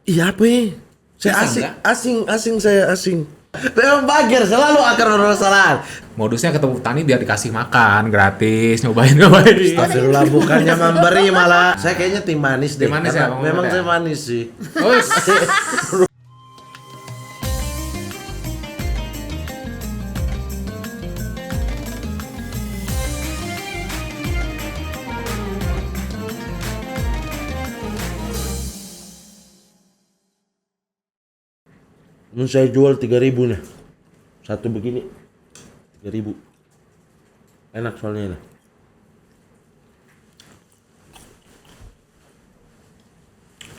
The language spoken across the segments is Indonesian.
Iya apa ya? Saya asing saya asing. Memang bagir selalu akan bermasalah. Modusnya ketemu petani biar dikasih makan gratis, nyobain. Astagfirullah, bukannya memberi malah. Saya kayaknya tim manis deh. Tim manis ya, Bang memang Muhammad saya ya? manis sih. Us. Ini saya jual 3.000 nih. Satu begini 3.000. Enak soalnya ini.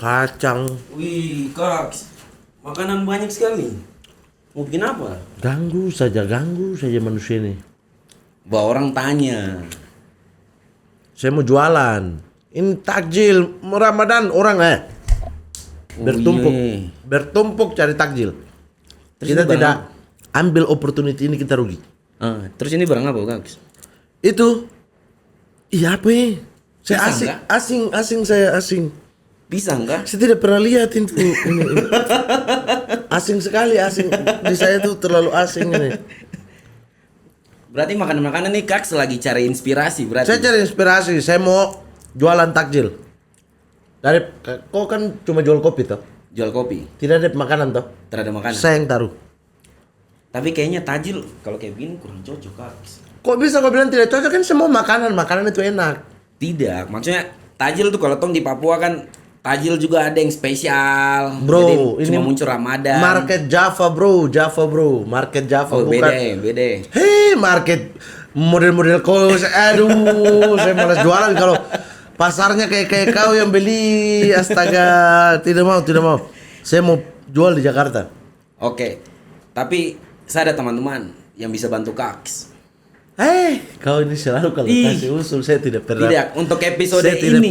Kacang. Wih, Kak, makanan banyak sekali. Mau bikin apa? Ganggu saja manusia ini. Bah, orang tanya. Saya mau jualan. Ini takjil Ramadan orang bertumpuk cari takjil. Terus Kita ini barang tidak ambil opportunity ini, kita rugi. Terus ini barang apa, Kak? Itu iya apa ya? Saya Pisang, asing. Pisang, Kak? Saya tidak pernah lihat info ini. Asing sekali. Di saya tuh terlalu asing ini. Berarti makanan-makanan nih Kak lagi cari inspirasi berarti. Saya cari inspirasi. Saya mau jualan takjil. Kok kan cuma jual kopi toh? Jual kopi, Tidak ada makanan toh? terada makanan. Saya yang taruh. Tapi kayaknya tajil kalau kayak begini kurang cocok, Kak. Kok bisa kau bilang tidak cocok? Kan semua makanan itu enak. Tidak, maksudnya tajil tuh kalau tong di Papua kan tajil juga ada yang spesial. Bro, Jadi ini cuma muncul Ramadan. Market Java bro. Market Java Oh, bukan. beda. Hei, market model-model kau. Aduh, saya malas jualan kalau pasarnya kayak kau yang beli. Astaga, tidak mau. Saya mau jual di Jakarta. Oke. Tapi saya ada teman-teman yang bisa bantu Kak. Kau ini selalu kalau Ih. kasih usul saya tidak pernah. Tidak, untuk episode Saya tidak ini.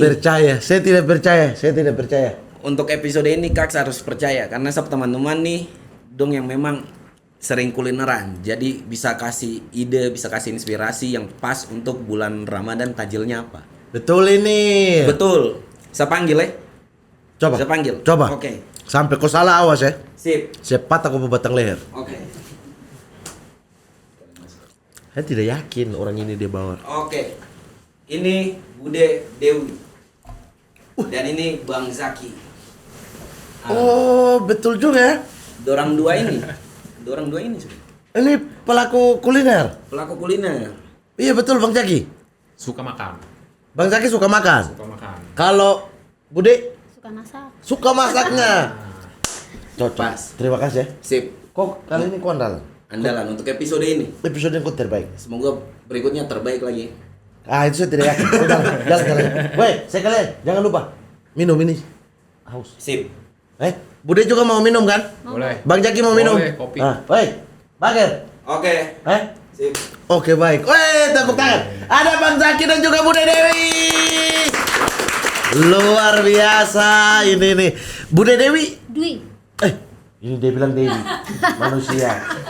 Saya tidak percaya. Untuk episode ini Kak harus percaya karena saya teman-teman nih dong yang memang sering kulineran. Jadi bisa kasih ide, bisa kasih inspirasi yang pas untuk bulan Ramadan tajilnya apa. Betul ini. Betul. Saya panggil ya. Coba. Saya panggil. Coba. Oke. Sampai kau salah awas ya. Sip. Saya patah kau batang leher. Oke. Saya tidak yakin orang ini dia bawa. Oke. Ini Bude Dewi. Dan ini Bang Zaki. Oh, betul juga ya. Dorang dua ini. Sudah. Ini pelaku kuliner. Pelaku kuliner. Iya betul Bang Jaki. Suka makan. Bang Jaki suka makan. Kalau Bude Suka masak. suka masaknya. Cocok. Pas. Terima kasih ya. Sip. Kok kali ini kau andalan? Andalan untuk episode ini. Episode yang kau terbaik. Semoga berikutnya terbaik lagi. Itu saya tidak yakin. Jalan. Woi, saya kalian jangan lupa minum ini. Haus. Sip. Bude juga mau minum kan? Boleh. Bang Jaki mau minum? Boleh, kopi. Woi, Bagir. Oke. Sip. Oke baik. Woi, tepuk tangan. Ada Bang Zaki dan juga Bude Dewi. Luar biasa ini nih. Bude Dewi. Dwi. Ini dia bilang Dewi.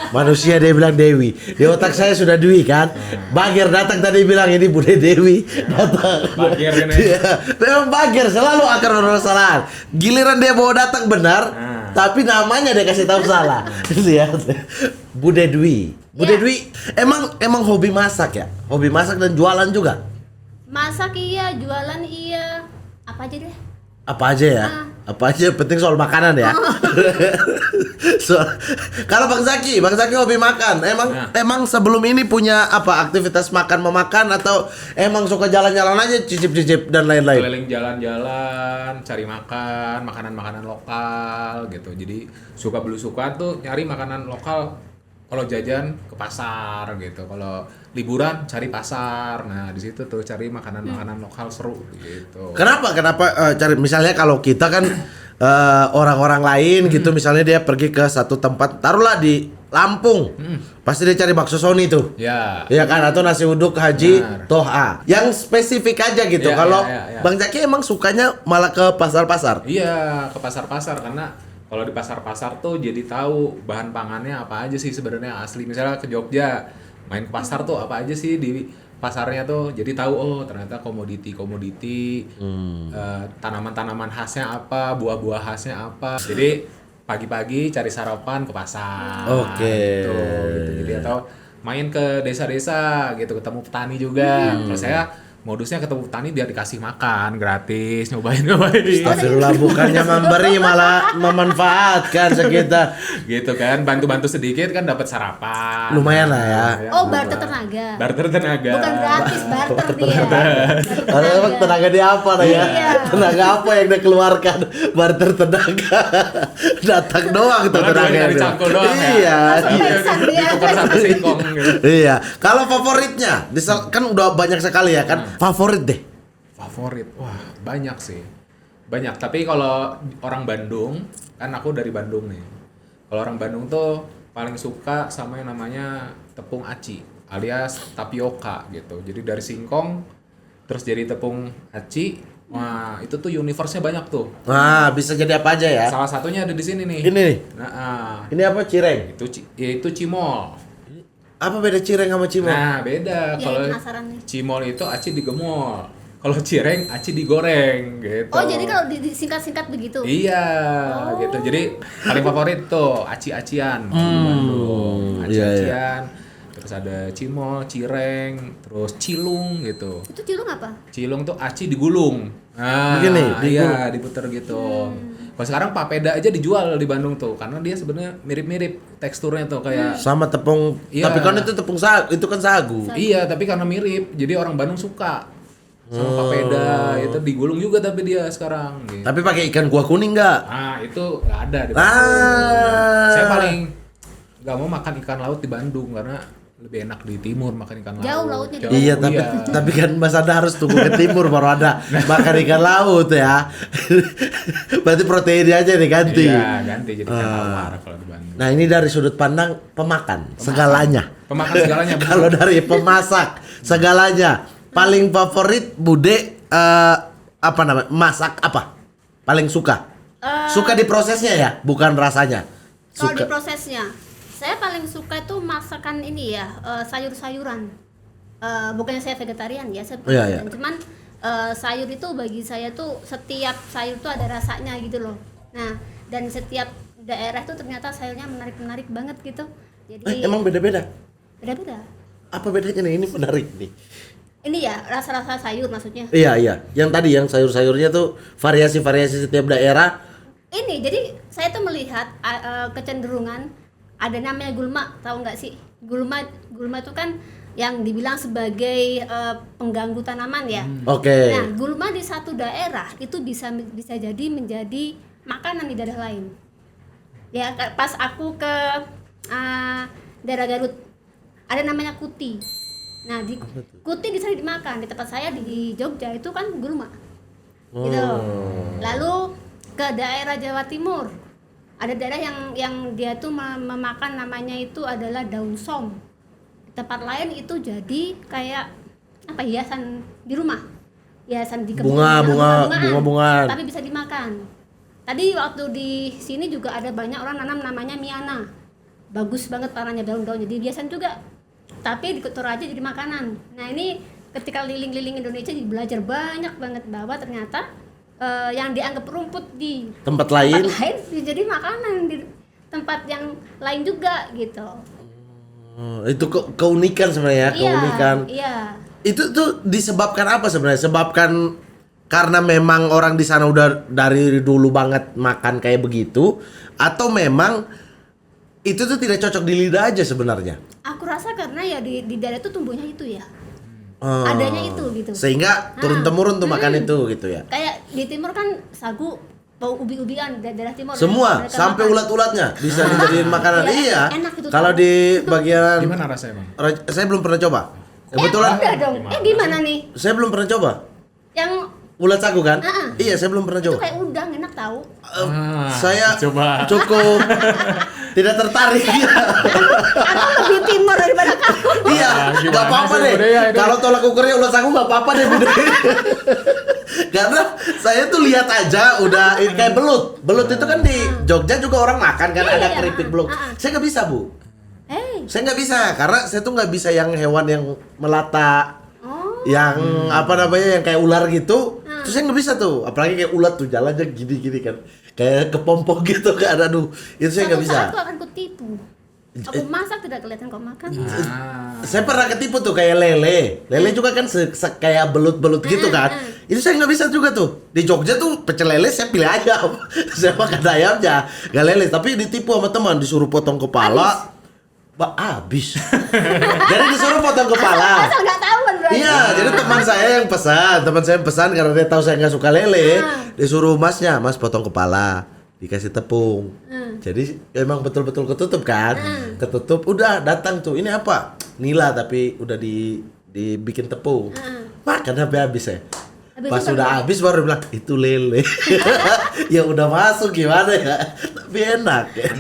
Manusia dia bilang Dewi. Di otak saya sudah Dwi kan. Bagir datang tadi bilang ini Bude Dewi. Datang. Bagir kan ya? Iya. Memang Bagir selalu akan bermasalah. Giliran dia mau datang benar, tapi namanya dia kasih tahu salah. Lihat. Bude Dwi. Bude Ya. Dwi emang hobi masak ya? Hobi masak dan jualan juga? Masak iya, jualan iya. Apa aja deh. Apa aja ya? Apa aja penting soal makanan ya. Kalau Bang Zaki hobi makan. Emang sebelum ini punya apa aktivitas memakan atau emang suka jalan-jalan aja cicip-cicip dan lain-lain? Keliling jalan-jalan, cari makanan-makanan lokal gitu. Jadi suka belusukan tuh nyari makanan lokal. Kalau jajan ke pasar gitu. Kalau liburan cari pasar. Nah, di situ tuh cari makanan-makanan lokal seru gitu. Kenapa cari misalnya kalau kita kan orang-orang lain gitu misalnya dia pergi ke satu tempat taruhlah di Lampung. Pasti dia cari bakso Sony tuh. Ya. Iya kan atau nasi uduk Haji Benar. Toha. Yang spesifik aja gitu. Ya, Kalau ya. Bang Zaki emang sukanya malah ke pasar-pasar. Iya, ke pasar-pasar karena kalau di pasar-pasar tuh jadi tahu bahan pangannya apa aja sih sebenarnya asli. Misalnya ke Jogja, main ke pasar tuh apa aja sih di pasarnya tuh jadi tahu oh ternyata komoditi tanaman-tanaman khasnya apa, buah-buah khasnya apa. Jadi pagi-pagi cari sarapan ke pasar. Oke. Gitu. Jadi atau main ke desa-desa gitu, ketemu petani juga. Kalau saya modusnya ketemu petani biar dikasih makan gratis, nyobain. Astagfirullah, bukannya memberi malah memanfaatkan sekitar. Gitu kan, bantu-bantu sedikit kan dapat sarapan. Lumayan lah ya. Oh, barter tenaga. Barter tenaga. Bukan gratis, barter dia. Karena emang tenaga dia apa lah ya? Iya. Tenaga apa yang dia keluarkan? Barter tenaga. Datang doang tuh Bahkan tenaga. dari cangkul doang ya. Iya. Langsung pingsan dia. Ditukar satu singkong gitu. Iya. Kalau favoritnya, kan udah banyak sekali ya kan? Favorit deh. Favorit, wah banyak sih, banyak. Tapi kalau orang Bandung, kan aku dari Bandung nih. Kalau orang Bandung tuh paling suka sama yang namanya tepung aci, alias tapioka gitu. Jadi dari singkong, terus jadi tepung aci. Wah itu tuh universe-nya banyak tuh. Nah, bisa jadi apa aja ya? Salah satunya ada di sini nih. Ini nih. Nah, Ini apa cireng? itu cimol. Apa beda cireng sama cimol? Nah beda. Ya, Kalau penasaran nih. cimol itu aci digemol. Kalau cireng aci digoreng gitu. Oh, jadi kalau disingkat-singkat begitu. Iya, Oh. gitu. Jadi paling favorit tuh aci-acian di Bandung. iya, Aci-acian. Terus ada cimol, cireng, terus cilung gitu. Itu cilung apa? Cilung tuh aci digulung. Nah, Begini, iya, diputer gitu. Kalau sekarang papeda aja dijual di Bandung tuh karena dia sebenarnya mirip-mirip teksturnya tuh kayak Sama tepung. Iya. Tapi kan itu tepung sagu, itu kan sagu. iya, tapi karena mirip, jadi orang Bandung suka sama papeda. Itu digulung juga tapi dia sekarang gitu. Tapi pakai ikan kuah kuning nggak? Nah, itu nggak ada di Bandung. Ah. Saya paling nggak mau makan ikan laut di Bandung karena lebih enak di timur makan ikan laut. Jauh lautnya. Jauh, Iya, tapi kan Mas Anda harus tunggu ke timur baru ada makan ikan laut ya. Berarti proteinnya aja nih ganti. Iya, ganti jadi ikan tawar kalau di Bandung. Nah, ini dari sudut pandang pemakan segalanya. Pemakan segalanya. Kalau dari pemasak segalanya, paling favorit Bude apa namanya? Masak apa? Paling suka? Suka di prosesnya ya, bukan rasanya. Kalau di Suka. prosesnya, saya paling suka itu masakan ini ya, sayur-sayuran. Bukannya saya vegetarian ya, saya Iya, vegetarian. Cuman sayur itu bagi saya tuh setiap sayur tuh ada rasanya gitu loh. Nah, dan setiap daerah tuh ternyata sayurnya menarik-menarik banget gitu. Jadi Emang beda-beda? beda-beda. Apa bedanya nih? Ini menarik nih. Ini ya rasa-rasa sayur maksudnya. Iya, iya. Yang tadi yang sayur-sayurnya tuh variasi-variasi setiap daerah. Ini jadi saya tuh melihat kecenderungan ada namanya gulma, tahu nggak sih? Gulma itu kan yang dibilang sebagai pengganggu tanaman ya. Oke. Nah, gulma di satu daerah itu bisa jadi menjadi makanan di daerah lain. Ya, pas aku ke daerah Garut ada namanya kuti. Nah, di kuti bisa dimakan. Di tempat saya di Jogja itu kan gulma. Gitu. Lalu ke daerah Jawa Timur ada daerah yang dia tuh memakan namanya itu adalah daun som. Di tempat lain itu jadi kayak apa, hiasan di rumah, hiasan di kebun, bunga-bungaan. tapi bisa dimakan. Tadi waktu di sini juga ada banyak orang nanam namanya miana, bagus banget warnanya daun-daun, jadi hiasan juga, tapi di Toraja jadi makanan. Nah ini ketika liling-liling Indonesia jadi belajar banyak banget bahwa ternyata yang dianggap rumput di Tempat lain. jadi makanan di tempat yang lain juga gitu. Itu keunikan sebenarnya, keunikan. Iya. Itu tuh disebabkan apa sebenarnya? Sebabkan karena memang orang di sana udah dari dulu banget makan kayak begitu, atau memang itu tuh tidak cocok di lidah aja sebenarnya? Aku rasa karena ya di daerah itu tumbuhnya itu ya. Adanya itu gitu. Sehingga turun temurun tuh makan itu gitu ya. Kayak di timur kan sagu, bau ubi-ubian daerah timur. Semua mereka sampai makan. ulat-ulatnya bisa dijadiin makanan. Iya, Iya. enak itu Kalau tahu. di bagian Gimana rasanya, Bang? saya belum pernah coba. Kebetulan Udah dong. Gimana nih? saya belum pernah coba. Yang Ulat sagu kan? Ah. Iya, saya belum pernah itu coba. kayak udang enak tahu. Saya coba. cukup tidak tertarik. Aku lebih timur daripada kamu. Iya, gimana nggak apa-apa sih, deh. budaya ini? Kalau tolak ukurnya ulat sagu nggak apa-apa deh, Bude. Karena saya tuh lihat aja udah ini kayak belut. Belut itu kan di Jogja juga orang makan kan, Iya, ada iya. keripik belut. Saya nggak bisa, Bu. Hey, Saya nggak bisa karena saya tuh nggak bisa yang hewan yang melata yang apa namanya yang kayak ular gitu. Terus saya nggak bisa tuh, apalagi kayak ular tuh jalannya gini-gini kan, kayak kepompong gitu kan, aduh itu saya nggak Suatu bisa. saat aku akan kutipu. Aku masak tidak kelihatan kau makan. Saya pernah ketipu tuh kayak lele juga kan kayak belut-belut gitu kan. Itu saya nggak bisa juga tuh. Di Jogja tuh pecel lele saya pilih ayam, saya makan ayamnya, nggak lele. Tapi ditipu sama teman, disuruh potong kepala, habis. Jadi disuruh potong kepala. Asal nggak tahu kan berarti. Iya, jadi teman saya yang pesan karena dia tahu saya nggak suka lele, disuruh masnya, mas potong kepala, dikasih tepung. Jadi emang betul-betul ketutup kan, ketutup, udah datang tuh, ini apa? Nila tapi udah dibikin tepung, makan sampai habis ya. Habis Pas itu udah apa? habis baru bilang itu lele. Ya udah masuk gimana ya? Tapi enak kan?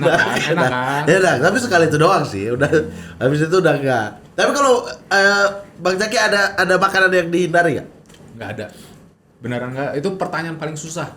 Enak, tapi sekali itu doang sih. Udah habis itu udah enggak. Tapi kalau Bang Zaki ada makanan yang dihindari nggak? Nggak ada. Beneran nggak. Itu pertanyaan paling susah.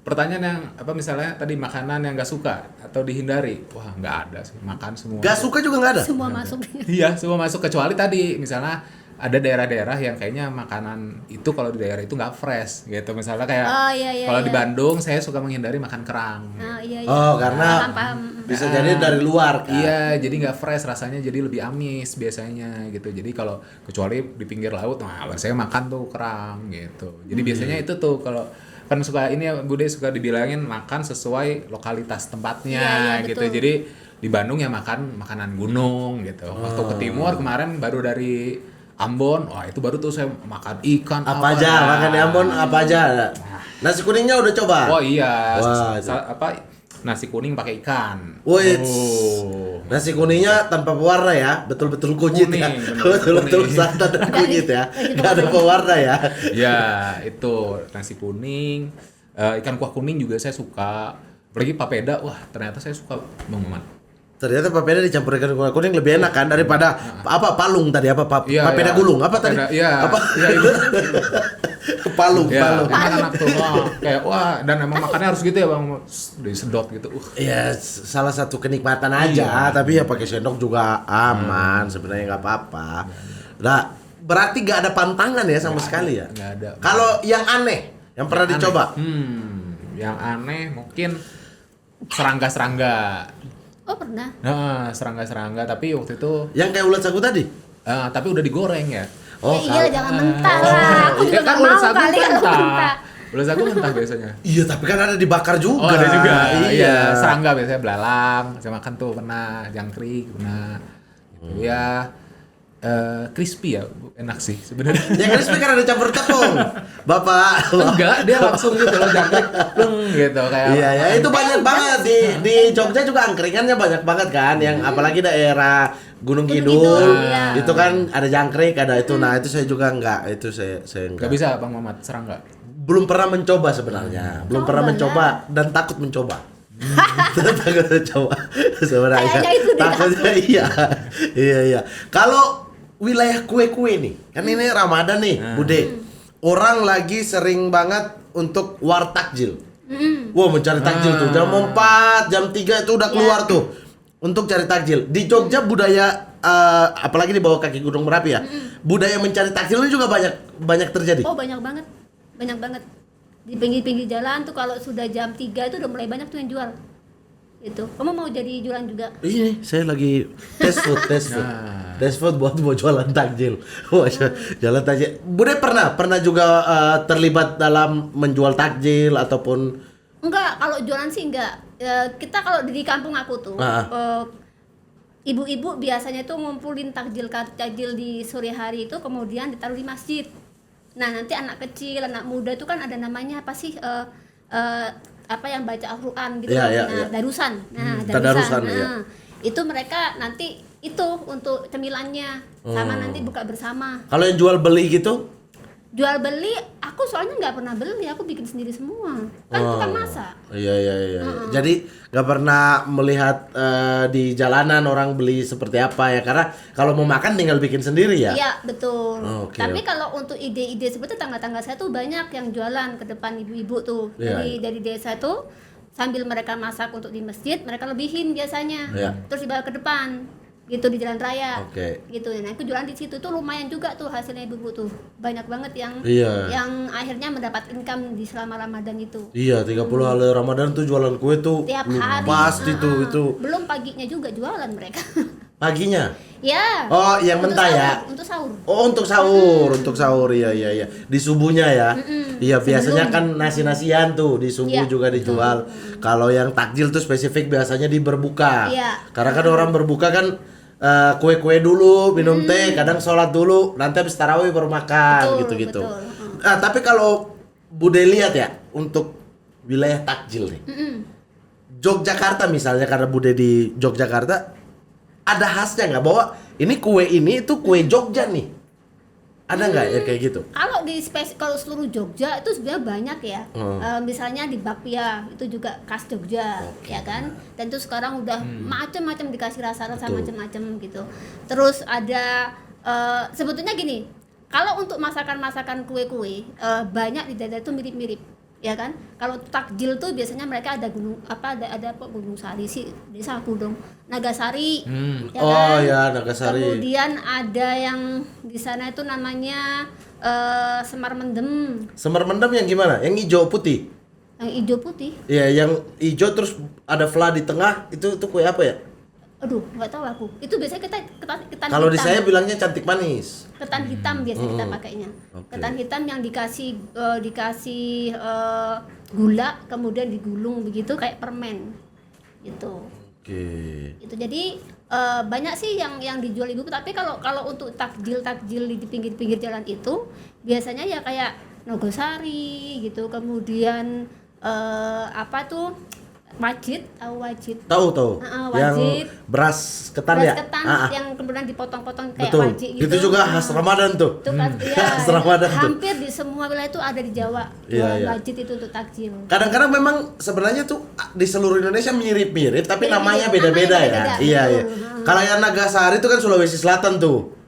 Pertanyaan yang apa misalnya tadi makanan yang nggak suka atau dihindari. Wah, nggak ada sih. Makan semua. Nggak suka juga nggak ada. Semua masuk. Iya, semua masuk kecuali tadi misalnya ada daerah-daerah yang kayaknya makanan itu kalau di daerah itu nggak fresh gitu. Misalnya kayak Iya, kalau di iya. Bandung saya suka menghindari makan kerang. Iya. Oh, karena Paham. bisa jadi dari luar kan. Iya, jadi nggak fresh rasanya, jadi lebih amis biasanya gitu. Jadi kalau kecuali di pinggir laut, nah saya makan tuh kerang gitu. Jadi biasanya itu tuh kalau kan suka ini ya Bude suka dibilangin makan sesuai lokalitas tempatnya Iya, gitu. betul. Jadi di Bandung ya makan makanan gunung gitu. Waktu ke timur kemarin baru dari Ambon, wah itu baru tuh saya makan ikan Apa aja, makan di Ambon apa aja. Nasi kuningnya udah coba? Oh iya, Wah, nasi kuning pakai ikan. Wih, Oh. nasi kuningnya tanpa pewarna ya, betul-betul kunyit ya, Kuning, bener, betul-betul kuning. santan dan kunyit ya, nggak ada pewarna ya. Ya itu nasi kuning, ikan kuah kuning juga saya suka. Apalagi papeda, wah ternyata saya suka Bang Maman. Ternyata papeda dicampur ikan kuah kuning lebih enak kan daripada apa palung tadi apa Iya, papeda iya. gulung apa tadi? Iya, Apa? iya itu. palung. Ya, enak tuh. Wah, kayak wah dan emang makannya harus gitu ya Bang, disedot gitu. Iya, salah satu kenikmatan aja, tapi ya pakai sendok juga aman, sebenarnya nggak apa-apa. Nah, berarti nggak ada pantangan ya sama sekali ya? Nggak ada. Kalau yang aneh, yang pernah Aneh. dicoba? Yang aneh mungkin serangga-serangga. Oh pernah. Nah, serangga-serangga tapi waktu itu Yang kayak ulat sagu tadi? tapi udah digoreng ya. Oh, Iya jangan mentah lah. Aku juga Ya kan nggak ulat mau sagu kali kalau mentah. mentah. Ulat sagu mentah biasanya. Iya, tapi kan ada dibakar juga. Oh ada juga, Iya. serangga biasanya belalang, saya makan tuh pernah, jangkrik pernah, gitu ya, crispy ya, enak sih sebenarnya. Yang crispy kan ada campur tepung. Bapak. Enggak, dia langsung gitu loh jangkrik, pleng gitu kayak. Iya ya, itu banyak banget di Jogja juga angkringannya banyak banget kan, yang apalagi daerah Gunung Kidul, Kidul, iya. itu kan ada jangkrik, ada itu. Nah, itu saya juga enggak, itu saya Gak enggak. bisa Bang Mamat, serangga. Belum pernah mencoba sebenarnya, belum pernah Cobalah. mencoba dan takut mencoba. Takut mencoba sebenarnya. Kayaknya itu dia Takutnya iya. Kalau wilayah kue-kue nih, kan ini Ramadan nih, Bude. Orang lagi sering banget untuk war takjil. Wah, mencari takjil tuh jam 4, jam 3 itu udah keluar tuh untuk cari takjil. Di Jogja budaya apalagi di bawah kaki Gunung Merapi ya. Budaya mencari takjil itu juga banyak terjadi. Oh banyak banget. Di pinggir-pinggir jalan tuh kalau sudah jam 3 itu udah mulai banyak tuh yang jual. Itu. Kamu mau jadi jualan juga? Ini saya lagi test food. Nah. Test food buat mau jualan takjil. Wah, jualan takjil. Bude pernah juga terlibat dalam menjual takjil ataupun Enggak, kalau jualan sih enggak. Kita kalau di kampung aku tuh ibu-ibu biasanya tuh ngumpulin takjil di sore hari itu kemudian ditaruh di masjid. Nah, nanti anak kecil, anak muda itu kan ada namanya apa sih apa yang baca Al-Qur'an gitu. Iya, Nah, iya. darusan. Nah, Tadarusan, Nah, iya. itu mereka nanti itu untuk cemilannya sama nanti buka bersama. kalau yang jual beli gitu? Jual beli aku soalnya nggak pernah beli, aku bikin sendiri semua. Kan tukang masak. Iya. Jadi nggak pernah melihat di jalanan orang beli seperti apa ya, karena kalau mau makan tinggal bikin sendiri ya. Iya betul. Oh, oke, Tapi oke. kalau untuk ide-ide seperti tangga-tangga saya tuh banyak yang jualan ke depan ibu-ibu tuh Iya, dari desa tuh sambil mereka masak untuk di masjid mereka lebihin biasanya. Iya. Terus dibawa ke depan. gitu di jalan raya. Oke. Gitu. Nah, aku jualan di situ tuh lumayan juga tuh hasilnya ibu tuh. Banyak banget yang Iya. yang akhirnya mendapat income di selama Ramadan itu. Iya, 30 hari Ramadan tuh jualan kue tuh Tiap belum hari. pasti tuh itu. Belum paginya juga jualan mereka. Paginya. Ya. Oh, yang Untuk mentah sahur, ya. Untuk sahur. Oh, untuk sahur. Iya. Di subuhnya ya. Iya, biasanya kan nasi-nasian tuh di subuh Iya, juga dijual. Kalau yang takjil tuh spesifik biasanya di berbuka. Iya. Karena kan orang berbuka kan kue-kue dulu, minum teh, kadang sholat dulu, nanti habis tarawih baru makan Betul, gitu-gitu. betul. Tapi kalau Bude lihat ya untuk wilayah takjil nih. Yogyakarta misalnya, karena Bude di Yogyakarta, ada khasnya nggak bahwa ini kue ini itu kue Jogja nih? Ada nggak ya kayak gitu? Kalau seluruh Jogja itu sebenarnya banyak ya. Misalnya di bakpia itu juga khas Jogja, ya kan. Dan itu sekarang udah macam-macam dikasih rasa-rasa Betul. macam-macam gitu. Terus ada sebetulnya gini, kalau untuk masakan-masakan kue-kue banyak di daerah itu mirip-mirip, ya kan. Kalau takjil tuh biasanya mereka ada Gunung Sari sih, desa aku dong, Nagasari, ya Oh kan? ya, Nagasari. Kemudian ada yang di sana itu namanya Semar Mendem, Semar Mendem yang gimana? Yang hijau putih? yang hijau putih. Iya, yang hijau terus ada fla di tengah, itu kue apa ya? Aduh, nggak tahu aku. Itu biasanya ketan Kalau di hitam. saya bilangnya cantik manis. Ketan hitam biasanya kita pakainya. Oke. Ketan hitam yang dikasih gula, kemudian digulung begitu kayak permen, gitu. Oke. Itu jadi banyak sih yang dijual ibu. Tapi kalau untuk takjil di pinggir-pinggir jalan itu biasanya ya kayak Nogosari gitu. Kemudian apa tuh? Wajit, tahu wajit? Tahu. Yang wajit. beras ketan ya? Beras ketan yang kemudian dipotong-potong kayak Betul. wajik gitu. Itu juga khas Ramadan tuh. Itu kan ya, Khas Ramadan tuh. hampir di semua wilayah itu ada di Jawa. Iya. Wajit itu untuk takjil. Kadang-kadang memang sebenarnya tuh di seluruh Indonesia mirip-mirip tapi Mirip-mirip, namanya beda-beda namanya ya. beda-beda, Iya. betul. Kalau yang Nagasari itu kan Sulawesi Selatan tuh.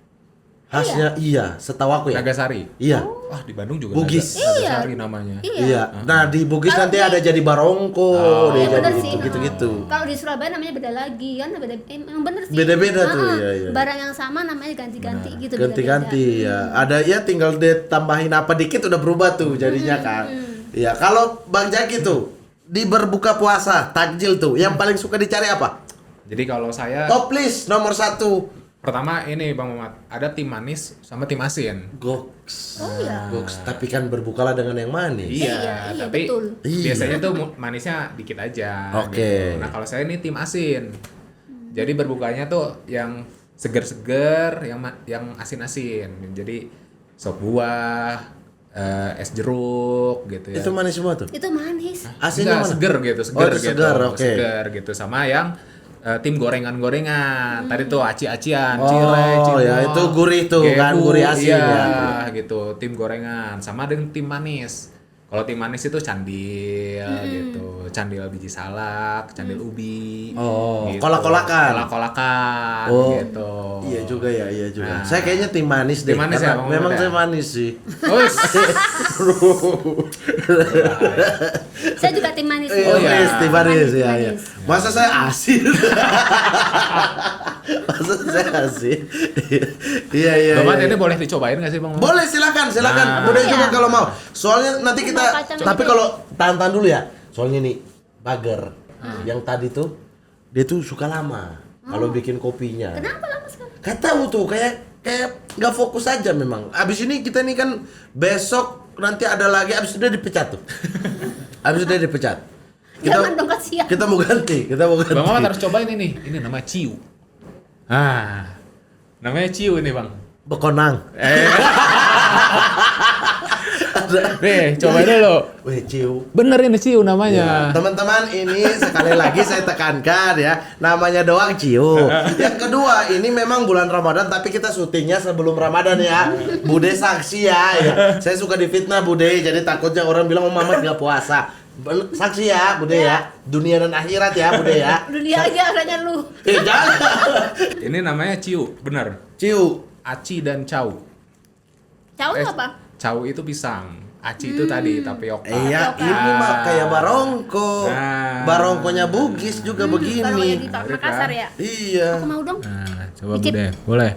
Khasnya iya, setahu aku ya. Nagasari. Iya. Wah, di Bandung juga Bugis. Nagasari namanya. Iya. Nah, di Bugis Kalau nanti di- ada jadi barongko, dia Iya jadi bener sih. gitu-gitu. Kalau di Surabaya namanya beda lagi kan emang bener sih. Beda-beda tuh, iya. Barang yang sama namanya ganti-ganti gitu. Ganti-ganti ya. Ada ya tinggal ditambahin apa dikit udah berubah tuh jadinya kan. Iya, kalau Bang Jaki tuh di berbuka puasa, takjil tuh yang paling suka dicari apa? Jadi kalau saya Top list nomor 1. pertama ini Bang Muhammad, ada tim manis sama tim asin. Goks. Oh iya. Goks, tapi kan berbukalah dengan yang manis. Iya, tapi betul. Iya. biasanya tuh manisnya dikit aja. Oke. Gitu. Nah kalau saya ini tim asin, jadi berbukanya tuh yang seger-seger, yang asin-asin. Jadi sop buah, es jeruk gitu ya. Itu manis semua tuh. Itu manis. Asinnya Enggak, mana? seger gitu, Oh, itu segar, oke. seger gitu. Sama yang tim gorengan-gorengan. Tadi tuh aci-acian, Oh, cireng, cimol, ya, itu gurih tuh, kan, gehu, gurih asin iya, ya. gitu. Tim gorengan sama dengan tim manis. Kalau tim manis itu candil gitu. Candil biji salak, candil ubi. Oh, gitu. kolak-kolakan. Kolak-kolakan Oh, gitu. Iya juga ya, iya juga. Nah. Saya kayaknya tim manis deh. Tim manis karena ya, Bang memang Muhammad saya ya? manis sih. Us. Saya juga tim manis. Oh iya. iya, tim manis Tim ya, ya. manis. Masa saya asin? Masa saya asin? Iya, iya. Bang Mat, iya. ini boleh dicobain nggak sih Bang Mat? Boleh, silakan. Nah. Boleh Iya. juga kalau mau. Soalnya nanti kita, Mau kacang tapi hijau. kalau tahan dulu ya. Soalnya nih, Bager yang tadi tuh dia tuh suka lama kalau bikin kopinya. Kenapa lama sekali? Gak tahu tuh, kayak nggak fokus aja memang. Abis ini kita nih kan besok nanti ada lagi, abis itu dia dipecat tuh. Abis itu dia dipecat. Jangan dong, kasihan. Kita mau ganti. Bang Mamat harus cobain ini. Ini namanya ciu. Namanya ciu ini Bang. Bekonang. Nih, cobain dulu. Weh, ciu. Bener ini ciu Ya, namanya. teman-teman, ini sekali lagi saya tekankan ya, namanya doang ciu. Yang kedua, ini memang bulan Ramadan tapi kita syutingnya sebelum Ramadan ya. Bude saksi ya. Saya suka difitnah Bude, jadi takutnya orang bilang Muhammad nggak puasa. Saksi ya Bude ya, dunia dan akhirat ya Bude ya. Dunia aja adanya lu. Jangan. Ini namanya ciu, bener. Ciu. Aci dan cau. Tahu Eh, apa? Cau itu pisang. Aci itu tadi tapioka. Iya, ini mah kayak barongko. Nah. Barongkonya Bugis juga Kalau yang begini. di Makassar ya. Iya. Aku mau dong. Nah, coba Icip. Bude. Boleh.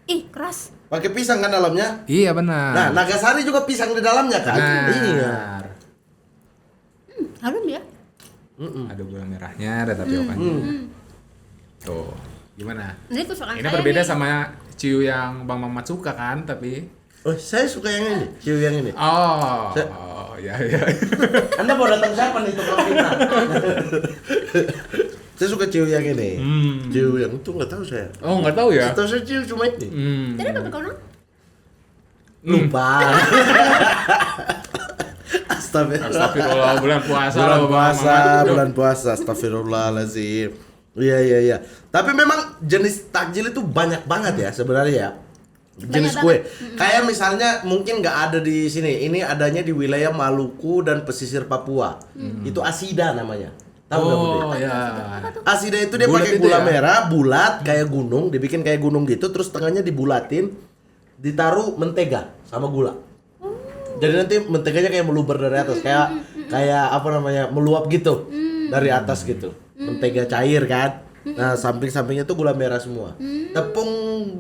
Ih, keras. Pakai pisang kan dalamnya. Iya benar. Nah, Nagasari juga pisang di dalamnya kan? Benar. Iya. Harum ya? Ada gula merahnya, ada tapiokanya. Tuh, gimana? Ini kesukaan Ini saya berbeda nih. sama ciu yang Bang Mamat suka kan, tapi Oh, saya suka yang ini, ciu yang ini. oh, Saya- ya ya. Anda mau datang siapa nih tukang fitnah? Saya suka ciu yang ini. Ciu yang itu nggak tahu saya. Oh, nggak tahu ya? Tahu saya ciu cuma ini. Jadi apa kau nang? Lupa. Astagfirullah, bulan puasa Bulan loh, Bang puasa, Mamat. bulan puasa. Astagfirullahaladzim. Iya. Tapi memang jenis takjil itu banyak banget ya sebenarnya ya. Jenis Banyak kue. banget. Kayak misalnya mungkin nggak ada di sini. Ini adanya di wilayah Maluku dan pesisir Papua. Itu asida namanya. Tahu nggak Bude? Oh ya. Asida itu dia Bulat pakai itu gula ya? merah, bulat kayak gunung, dibikin kayak gunung gitu, terus tengahnya dibulatin, ditaruh mentega sama gula. Jadi nanti menteganya kayak meluber dari atas, kayak apa namanya, meluap gitu dari atas gitu. Mentega cair kan. Nah, samping-sampingnya tuh gula merah semua. Tepung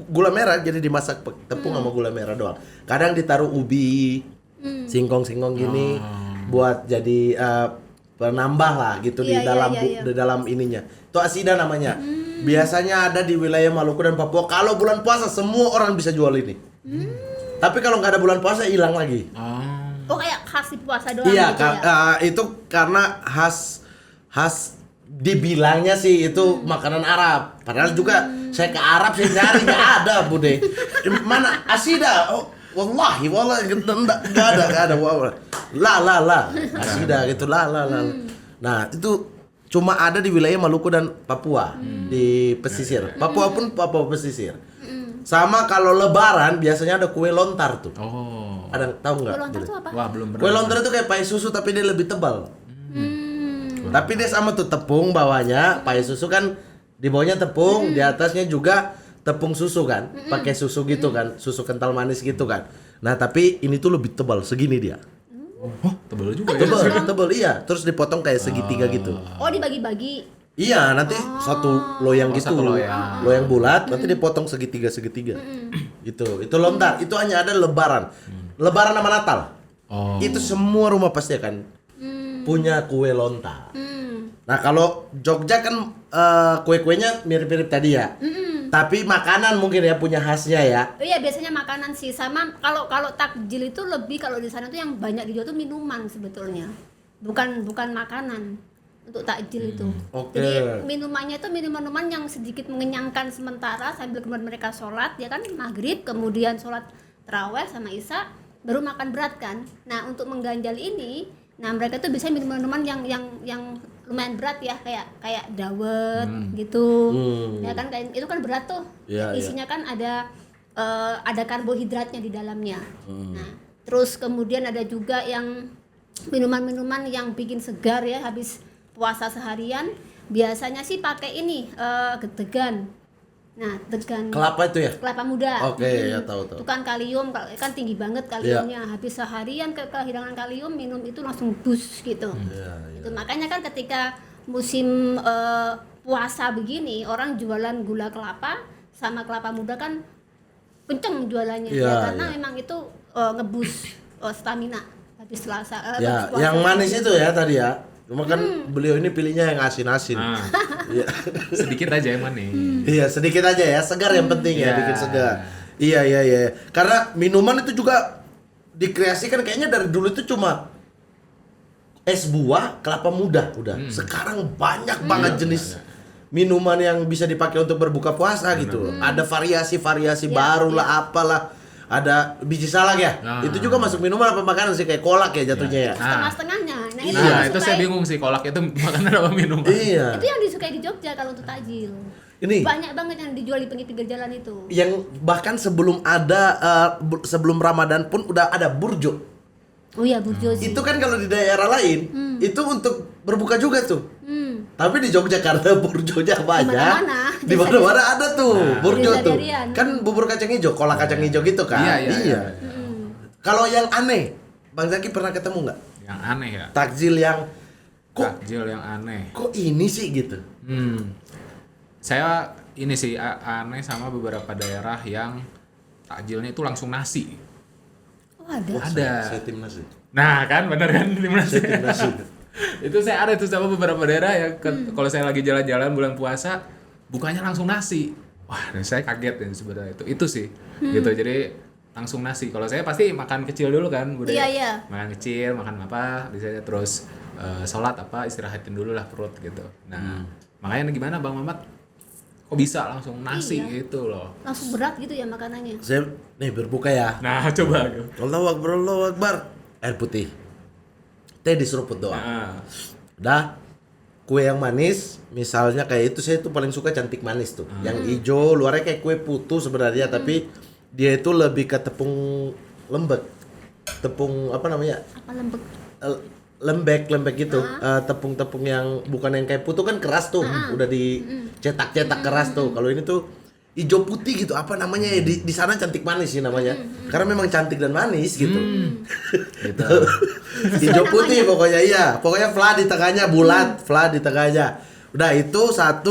gula merah jadi dimasak tepung sama gula merah doang. Kadang ditaruh ubi, singkong-singkong gini buat jadi penambah lah gitu di Iya, dalam iya. di dalam ininya. Itu asida namanya. Biasanya ada di wilayah Maluku dan Papua. Kalau bulan puasa semua orang bisa jual ini. Tapi kalau nggak ada bulan puasa hilang lagi. Oh, kayak khas di puasa doang Iya, gitu ya? itu karena khas dibilangnya sih itu makanan Arab. Padahal juga saya ke Arab saya nyari nggak ada, Bude. Mana asida? Oh, wallahi nggak ada. Wallah. La. Asida gitu la. Nah, itu cuma ada di wilayah Maluku dan Papua di pesisir. Papua pun Papua pesisir. Sama kalau Lebaran biasanya ada kue lontar tuh. Oh. Ada tahu nggak? Kue lontar Bude? tuh apa? Wah, belum pernah. Kue lontar itu kayak pai susu tapi dia lebih tebal. Tapi dia sama tuh tepung bawahnya, pai susu kan di bawahnya tepung, di atasnya juga tepung susu kan, pakai susu gitu kan, susu kental manis gitu kan. Nah tapi ini tuh lebih tebal, segini dia. Oh, tebel juga ya. Tebal iya, terus dipotong kayak segitiga gitu. Oh, dibagi-bagi. Iya, nanti satu loyang gitu, satu loyang. loyang bulat, nanti dipotong segitiga. Gitu, itu lontar, itu hanya ada Lebaran, Lebaran sama Natal. Oh. Itu semua rumah pasti akan punya kue lontar. Nah kalau Jogja kan kue-kuenya mirip-mirip tadi ya. Tapi makanan mungkin ya punya khasnya ya. Oh iya, biasanya makanan sih. Sama kalau takjil itu lebih, kalau di sana tuh yang banyak dijual tuh minuman sebetulnya. Bukan makanan untuk takjil itu. Oke. Jadi minumannya tuh minuman yang sedikit mengenyangkan sementara sambil kemudian mereka sholat ya kan, maghrib, kemudian sholat tarawih sama isya, baru makan berat kan. Nah untuk mengganjal ini, nah mereka tuh bisa minuman yang lumayan berat ya, kayak dawet gitu. Ya kan, kayak itu kan berat tuh. Iya, Isinya kan ada karbohidratnya di dalamnya. Nah, terus kemudian ada juga yang minuman-minuman yang bikin segar ya habis puasa seharian. Biasanya sih pakai ini degan. Nah, degan Kelapa itu ya? kelapa muda. Oke, ya tahu. Itu kan kalium, kan tinggi banget kaliumnya. Habis seharian kehilangan kalium, minum itu langsung bus gitu. Itu makanya kan ketika musim puasa begini, orang jualan gula kelapa sama kelapa muda kan kenceng jualannya Iya, ya, karena iya. memang itu ngebus stamina habis selasa. Ya, habis puasa. yang manis itu ya tadi ya. Cuma kan beliau ini pilihnya yang asin-asin. Ah, Iya. sedikit aja yang manis. Iya, sedikit aja ya, segar yang penting ya, Iya. bikin segar. Iya. Karena minuman itu juga dikreasikan kayaknya dari dulu itu cuma es buah, kelapa muda udah. Sekarang banyak banget jenis minuman yang bisa dipakai untuk berbuka puasa gitu. Ada variasi-variasi Ya, baru ya. lah, apalah. Ada biji salak ya. Ah. Itu juga masuk minuman apa makanan sih, kayak kolak ya jatuhnya ya. Setengah-setengahnya. Nah, itu Iya. yang Nah, itu saya disukai. bingung sih, kolak itu makanan apa minuman? Iya. Itu yang disukai di Jogja kalau untuk takjil. Ini Banyak banget yang dijual di pinggir-pinggir jalan itu. yang bahkan sebelum ada sebelum Ramadan pun udah ada burjo. Oh iya, burjozi. Itu kan kalau di daerah lain itu untuk berbuka juga tuh. Tapi di Yogyakarta burjonya banyak. mana-mana. Di mana-mana ada tuh burjo tuh. Desa-darian. Kan bubur kacang hijau, kolak kacang hijau gitu kan. Iya. Kalau yang aneh, Bang Zaki pernah ketemu nggak? Yang aneh ya. Takjil yang Takjil yang aneh. Kok ini sih gitu? Saya ini sih aneh sama beberapa daerah yang takjilnya itu langsung nasi. Oh, ada. Ada. Saya tim nasi. Nah kan bener kan timnas. Tim nasi. Itu saya ada itu sama beberapa daerah ya kalau saya lagi jalan-jalan bulan puasa bukanya langsung nasi. Wah, dan saya kaget ya sebenarnya itu sih. Gitu. Jadi langsung nasi. Kalau saya pasti makan kecil dulu kan, budaya. Iya. Makan kecil, makan apa, biasanya terus sholat apa, istirahatin dulu lah perut gitu. Nah, makanya gimana Bang Mamat? Kok bisa langsung nasi gitu loh. Langsung berat gitu ya makanannya. Saya nih berbuka ya. Nah, coba. Allahu Akbar, Allahu Akbar. Air putih. Teh diseruput doang. Nah, Udah. Kue yang manis, misalnya kayak itu saya tuh paling suka cantik manis tuh. Yang hijau, luarnya kayak kue putu sebenarnya, tapi dia itu lebih ke tepung lembek. Tepung apa namanya? Apa lembek? Lembek gitu. Tepung-tepung yang bukan yang kayak putu kan keras tuh. Udah dicetak-cetak keras tuh. Kalau ini tuh hijau putih gitu. Apa namanya ya? Di sana cantik manis sih namanya. Karena memang cantik dan manis gitu. gitu. Hijau putih pokoknya iya. Pokoknya fla di tengahnya bulat, fla di tengahnya. Udah itu 1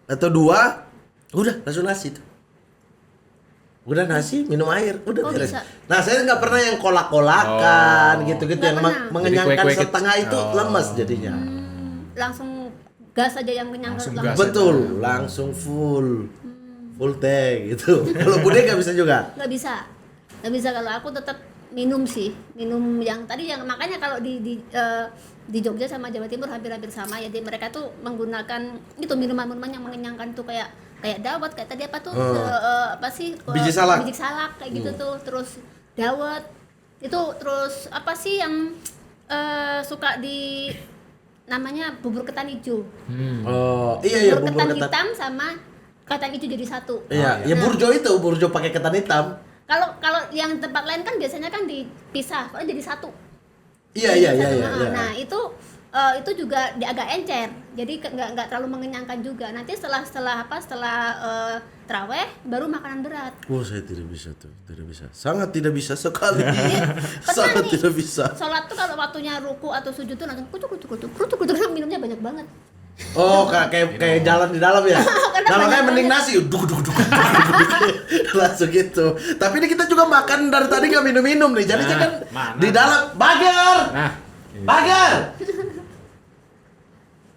atau 2 udah langsung nasi tuh. Udah nasi, minum air, udah Oh, beres. bisa. Nah, saya nggak pernah yang kolak-kolakan gitu-gitu Nggak yang pernah. mengenyangkan Jadi kue-kue setengah itu lemes jadinya. Langsung gas aja yang kenyang Langsung langsung. gas. Betul, langsung full. Full teh gitu. Kalau Bude nggak bisa juga. Nggak bisa kalau aku tetap minum sih, minum yang tadi yang makanya kalau di Jogja sama Jawa Timur hampir-hampir sama ya, jadi mereka tuh menggunakan itu minuman-minuman yang mengenyangkan tuh kayak dawet, kayak tadi apa tuh apa sih Biji salak. kayak gitu tuh, terus dawet itu, terus apa sih yang suka di namanya bubur ketan hijau, Oh, iya bubur bubur ketan hitam sama ketan hijau jadi satu. Iya, ya burjo pakai ketan hitam. Kalau yang tempat lain kan biasanya kan dipisah, kalau jadi satu. Iya. Nah itu juga agak encer, jadi nggak terlalu mengenyangkan juga. Nanti setelah traweh baru makanan berat. Oh, saya tidak bisa tuh, tidak bisa. Sangat tidak bisa sekali. Pernah Sangat nih, tidak bisa. sholat tuh kalau waktunya ruku atau sujud tuh langsung kucuk minumnya banyak banget. Oh, kayak jalan di dalam ya. Nah, makanya banyak mending banget. nasi duk langsung gitu. Tapi ini kita juga makan dari tadi nggak minum-minum nih. Jadi Nah, kan mana? di dalam bager. Nah, Bager.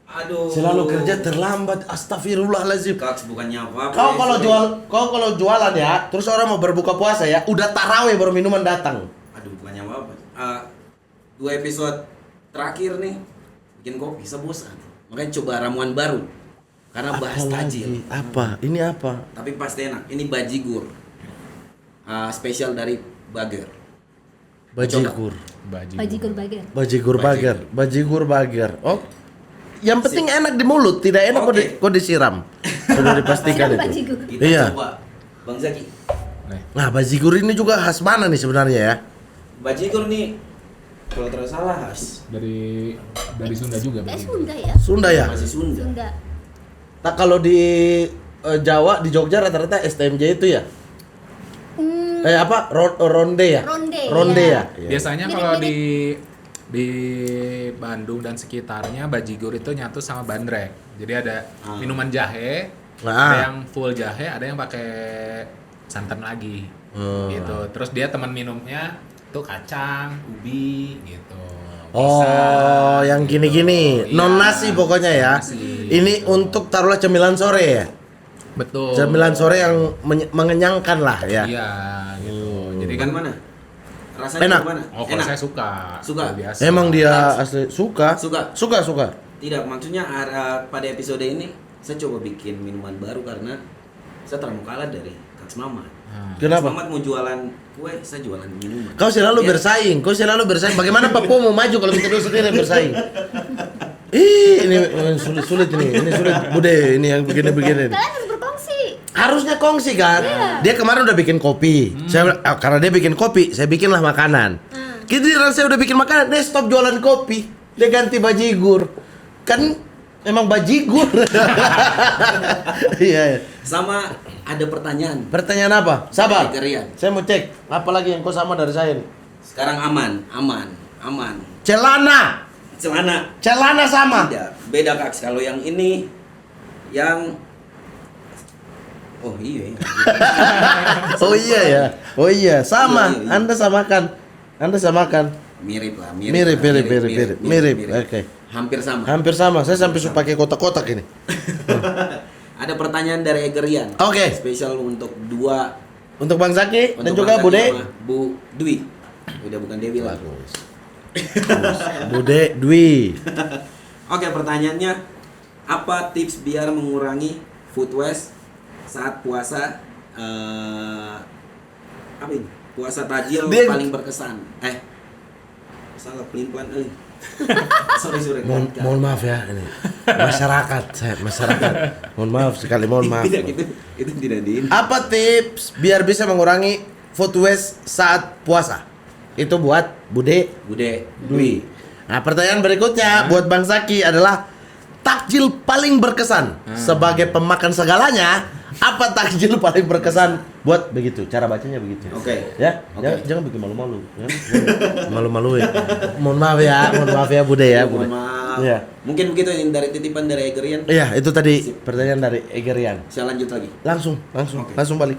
Aduh. Selalu kerja terlambat. Astagfirullahalazim. Kaks bukannya apa-apa. Kau ya, kalau jualan ya, terus orang mau berbuka puasa ya, udah taraweh baru minuman datang. Aduh, bukannya apa-apa. 2 episode terakhir nih bikin kopi bosan. Makanya coba ramuan baru. Karena bahas tajil. Apa? Ini apa? Tapi pasti enak. Ini bajigur. Spesial dari Bager. Bajigur. Bajigur bager. Bajigur bager. Oh. Yang penting enak di mulut, tidak enak Oke. kok disiram. Sudah dipastikan itu. Bajigur. Kita Iya. coba. Bang Zaki. Nah, bajigur ini juga khas mana nih sebenarnya ya? Bajigur nih kalau tidak salah khas dari Sunda juga berarti. Sunda ya. Sunda ya? masih Sunda. Sunda. Nah, kalau di Jawa, di Jogja rata-rata STMJ itu ya? Apa? Ronde ya? Ronde, ya? ya. Biasanya Mirip-mirip. kalau di Bandung dan sekitarnya bajigur itu nyatu sama bandrek. Jadi ada minuman jahe, Nah. ada yang full jahe, ada yang pakai santan lagi. Gitu. Terus dia teman minumnya tuh kacang, ubi gitu. Oh, Pisang, yang gitu. gini-gini. Iya, Non nasi pokoknya ya. nasi. Ini untuk taruhlah cemilan sore ya? Betul. Cemilan sore yang mengenyangkan lah ya. Iya, gitu. Jadi kan Kan mana? Rasanya Enak. gimana? oh kalau saya suka. Suka? Kalau biasa. Emang dia Nah, asli suka? Suka. Tidak, maksudnya pada episode ini saya coba bikin minuman baru karena saya terlalu kalah dari Kaks Mamat. Kenapa? Kaks Mamat mau jualan kue, saya jualan minuman. Kau selalu Ya, bersaing. Bagaimana Papua mau maju kalau kita dulu sendiri bersaing? Ini sulit ini. Ini sulit. Bude, ini yang begini-begini. Kalian harus berkongsi. Harusnya kongsi kan. Dia kemarin udah bikin kopi. Karena dia bikin kopi, saya bikinlah makanan. Giliran saya udah bikin makanan, dia stop jualan kopi. Dia ganti bajigur. Kan emang bajigur. Iya. Sama ada pertanyaan. Pertanyaan apa? Sabar. Dari Kerian. Saya mau cek. Apa lagi yang kau sama dari saya nih? Sekarang aman. Celana. Celana sama. Tidak, beda Kaks. Kalau yang ini yang oh iya. Oh iya ya. Oh iya, sama. Iya, iya. Anda samakan. Mirip lah, Mirip. Oke. Hampir sama. Hampir sama. Saya sampai suka pakai kotak-kotak ini. Ada pertanyaan dari Egerian. Oke. Spesial untuk dua Untuk Bang Zaki dan untuk juga Bang Bude. Zaki sama Bu Dwi. Udah bukan Dewi lah. Bude Dwi. Oke, pertanyaannya apa tips biar mengurangi food waste saat puasa apa ini? Puasa tajil Dia- paling berkesan. Salah pelin-pelan sorry. Mohon maaf ya ini. Masyarakat. Mohon maaf sekali, mohon maaf. Tidak gitu. Itu tidak di Apa tips biar bisa mengurangi food waste saat puasa? Itu buat Bude Bude Dwi. Nah, pertanyaan berikutnya buat Bang Zaki adalah takjil paling berkesan sebagai pemakan segalanya. Apa takjil paling berkesan buat begitu? Cara bacanya begitu. Oke. Ya, Oke. jangan bikin malu-malu. Ya. Malu-malu ya. Mohon maaf ya Bude ya. Bude. Mohon maaf. Iya. Mungkin begitu yang dari titipan dari Egerian. Iya, itu tadi pertanyaan dari Egerian. Saya lanjut lagi. Langsung balik.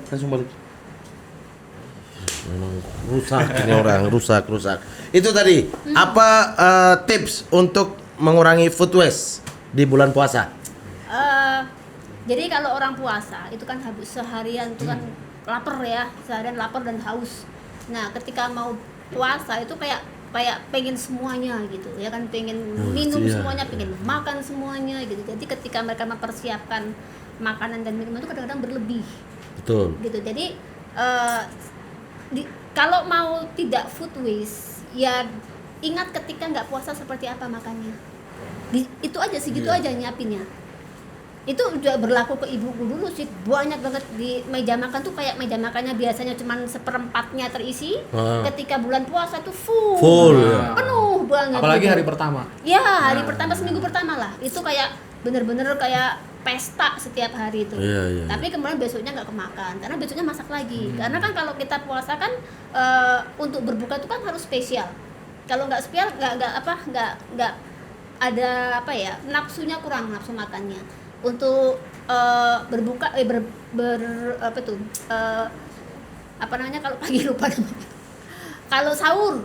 Memang rusak ini orang, rusak. Itu tadi apa tips untuk mengurangi food waste di bulan puasa? Jadi kalau orang puasa itu kan habis seharian itu kan lapar ya, seharian lapar dan haus. Nah, ketika mau puasa itu kayak pengen semuanya gitu ya kan, pengen minum iya. semuanya, pengen makan semuanya gitu. Jadi ketika mereka mempersiapkan makanan dan minuman itu kadang-kadang berlebih Betul. gitu. Jadi kalau mau tidak food waste ya ingat ketika nggak puasa seperti apa makannya. Itu aja segitu aja nyiapinnya. Itu juga berlaku ke ibuku dulu sih, banyak banget di meja makan tuh, kayak meja makannya biasanya cuman seperempatnya terisi, ketika bulan puasa tuh full ya. penuh banget. Apalagi gitu. hari pertama. Ya hari pertama, seminggu pertama lah, itu kayak bener-bener kayak pesta setiap hari itu. Iya. Tapi kemudian besoknya nggak kemakan karena besoknya masak lagi. Karena kan kalau kita puasa kan untuk berbuka itu kan harus spesial. Kalau nggak spesial nggak ada apa ya, nafsunya kurang, nafsu makannya. Untuk berbuka apa namanya kalau pagi lupa namanya. Kalau sahur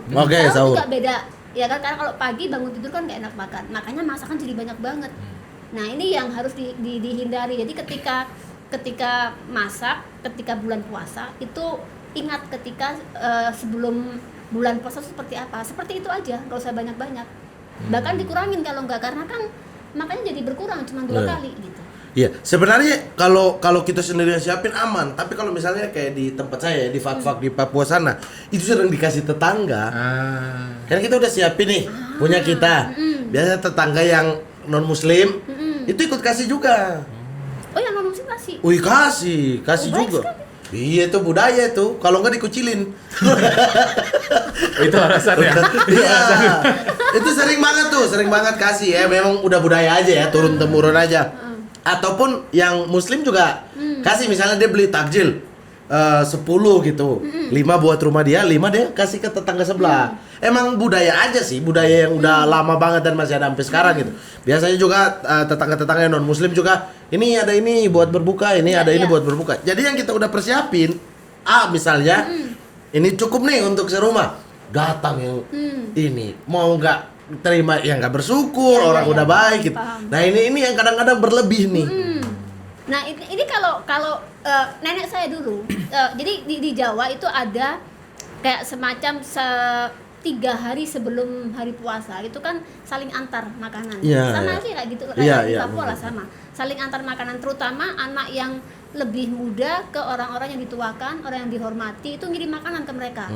Sahur. juga beda ya kan, karena kalau pagi bangun tidur kan nggak enak makan, makanya masakan jadi banyak banget. Nah ini yang harus dihindari. Jadi ketika masak ketika bulan puasa itu ingat ketika sebelum bulan puasa seperti apa, seperti itu aja, nggak usah banyak-banyak, bahkan dikurangin kalau nggak, karena kan makanya jadi berkurang cuma 2 kali gitu. Iya, sebenarnya kalau kita sendiri yang siapin aman, tapi kalau misalnya kayak di tempat saya di Fak-Fak di Papua sana, itu sering dikasih tetangga. Karena kita udah siapin nih punya kita. Biasanya tetangga yang non muslim itu ikut kasih juga. Oh yang non muslim kasih? Wih, kasih baik juga. sekali. Iya, itu budaya tuh. Kalau nggak dikucilin. Itu alasan ya. Iya. Itu sering banget kasih ya. Memang udah budaya aja ya, turun temurun aja. Ataupun yang muslim juga kasih, misalnya dia beli takjil 10 gitu. 5 buat rumah dia, 5 dia kasih ke tetangga sebelah. Emang budaya aja sih, budaya yang udah lama banget dan masih ada sampai sekarang gitu. Biasanya juga tetangga-tetangga non muslim juga, ini ada ini buat berbuka, ini ada ini buat berbuka. Jadi yang kita udah persiapin, misalnya ini cukup nih untuk serumah. Datang yang ini, mau nggak terima yang nggak bersyukur, orang udah baik gitu. Paham. Nah ini yang kadang-kadang berlebih nih. Nah ini kalau nenek saya dulu, jadi di Jawa itu ada kayak semacam 3 hari sebelum hari puasa itu kan saling antar makanan. Iya, Sama iya. sih kayak gitu, Iya, kayak di iya, Papua lah sama. Saling antar makanan, terutama anak yang lebih muda ke orang-orang yang dituakan, orang yang dihormati itu ngirim makanan ke mereka.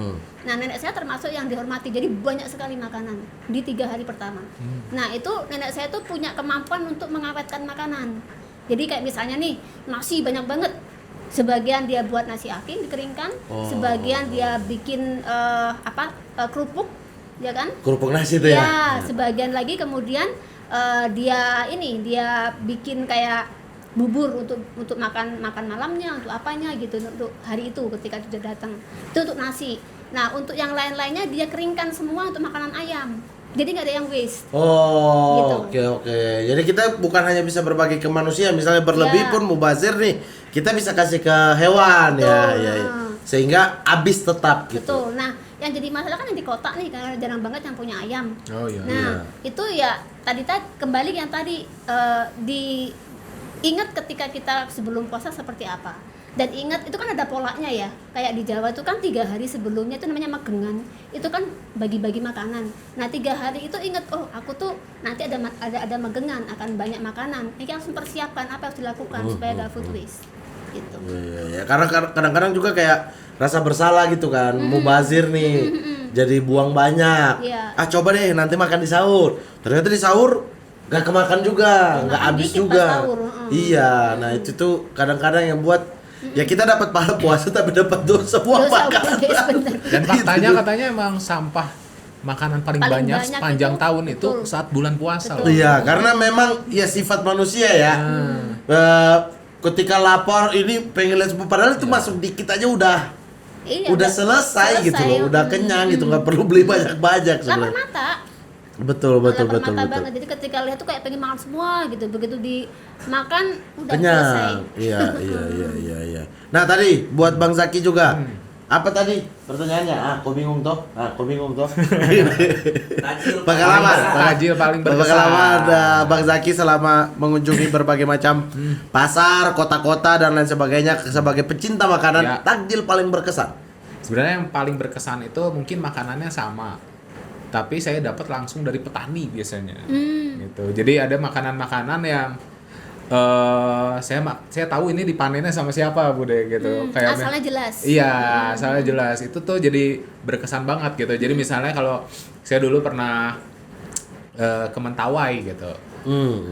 Nah nenek saya termasuk yang dihormati, jadi banyak sekali makanan di 3 hari pertama. Nah itu nenek saya tuh punya kemampuan untuk mengawetkan makanan. Jadi kayak misalnya nih nasi banyak banget, sebagian dia buat nasi aking dikeringkan, sebagian dia bikin kerupuk, ya kan? Kerupuk nasi itu ya. Ya, sebagian lagi kemudian dia bikin kayak bubur untuk makan malamnya, untuk apanya gitu, untuk hari itu ketika dia datang. Itu untuk nasi. Nah, untuk yang lain-lainnya dia keringkan semua untuk makanan ayam. Jadi nggak ada yang waste. Oh, Gitu. oke. Jadi kita bukan hanya bisa berbagi ke manusia, misalnya berlebih Ya. pun mubazir nih, kita bisa kasih ke hewan ya, Betul. ya. Sehingga habis tetap gitu. Betul. Nah, yang jadi masalah kan yang di kota nih karena jarang banget yang punya ayam. Oh iya. Nah, itu ya tadi kembali yang tadi ingat ketika kita sebelum puasa seperti apa. Dan ingat itu kan ada polanya ya. Kayak di Jawa itu kan 3 hari sebelumnya itu namanya magengan. Itu kan bagi-bagi makanan. Nah 3 hari itu ingat, oh aku tuh nanti ada magengan, akan banyak makanan. Ini langsung persiapkan apa yang harus dilakukan supaya gak food waste. Gitu. Iya. Karena kadang-kadang juga kayak rasa bersalah gitu kan, mubazir nih. Jadi buang banyak. Iya. Ah coba deh nanti makan di sahur. Ternyata di sahur gak kemakan juga, Ya, nggak makan habis dikit juga. pas sahur, Iya, nah itu tuh kadang-kadang yang buat ya kita dapat pahala puasa tapi dapat dosa buang Dosa makan. food waste, bener. Dan katanya emang sampah makanan paling Paling banyak banyak sepanjang itu, tahun itu betul. saat bulan puasa. Betul. loh. Iya, karena memang ya sifat manusia ya. Ketika lapar ini pengen lihat semua, padahal itu masuk dikit aja udah Iya, selesai gitu loh, udah kenyang gitu, nggak perlu beli banyak-banyak lapar sebenarnya. mata. Betul. Lapar mata banget. Jadi ketika lihat tuh kayak pengen makan semua gitu. Begitu dimakan udah selesai. Kenyang. Iya. Nah tadi buat Bang Zaki juga. Apa tadi pertanyaannya? Aku bingung toh. Pengalaman. Takjil paling berkesan. Pengalaman Bang Zaki selama mengunjungi berbagai macam pasar, kota-kota dan lain sebagainya sebagai pecinta makanan, Ya. takjil paling berkesan. Sebenarnya yang paling berkesan itu mungkin makanannya sama, tapi saya dapat langsung dari petani biasanya. Gitu. Jadi ada makanan-makanan yang saya tahu ini dipanennya sama siapa Bude gitu. Asalnya jelas. Iya, asalnya jelas. Itu tuh jadi berkesan banget gitu. Jadi misalnya kalau saya dulu pernah ke Mentawai gitu.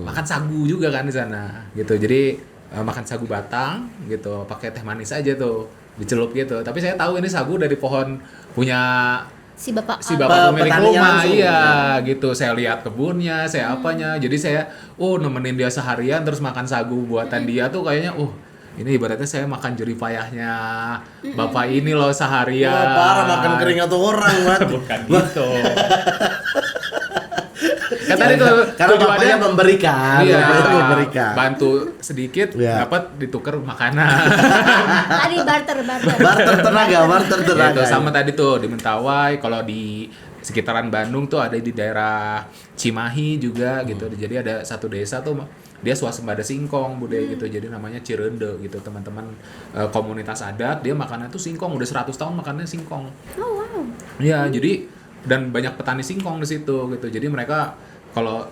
Makan sagu juga kan di sana gitu. Jadi makan sagu batang gitu, pakai teh manis aja tuh, dicelup gitu. Tapi saya tahu ini sagu dari pohon punya Si bapak pemilik petaninya rumah, langsung, iya gitu. Saya lihat kebunnya, saya apanya. Jadi saya nemenin dia seharian terus makan sagu buatan dia tuh kayaknya ini ibaratnya saya makan jeripayahnya bapak ini loh seharian. Wah, parah makan keringat orang banget. Bukan gitu. Kan tadi tuh Karena tujuannya bapaknya memberikan, iya, bapaknya memberikan. bantu sedikit Iya. dapat ditukar makanan. tadi barter. Barter tenaga. Gitu, sama tadi tuh di Mentawai, kalau di sekitaran Bandung tuh ada di daerah Cimahi juga gitu. Jadi ada satu desa tuh dia swasembada singkong budaya gitu. Jadi namanya Cirende gitu. Teman-teman komunitas adat dia makannya tuh singkong, udah 100 tahun makannya singkong. Oh wow. Iya, jadi dan banyak petani singkong di situ gitu. Jadi mereka kalau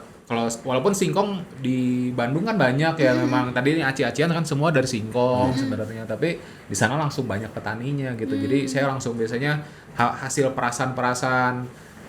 walaupun singkong di Bandung kan banyak ya, memang tadi ini aci-acian kan semua dari singkong sebenarnya, tapi di sana langsung banyak petaninya gitu. Jadi saya langsung biasanya hasil perasan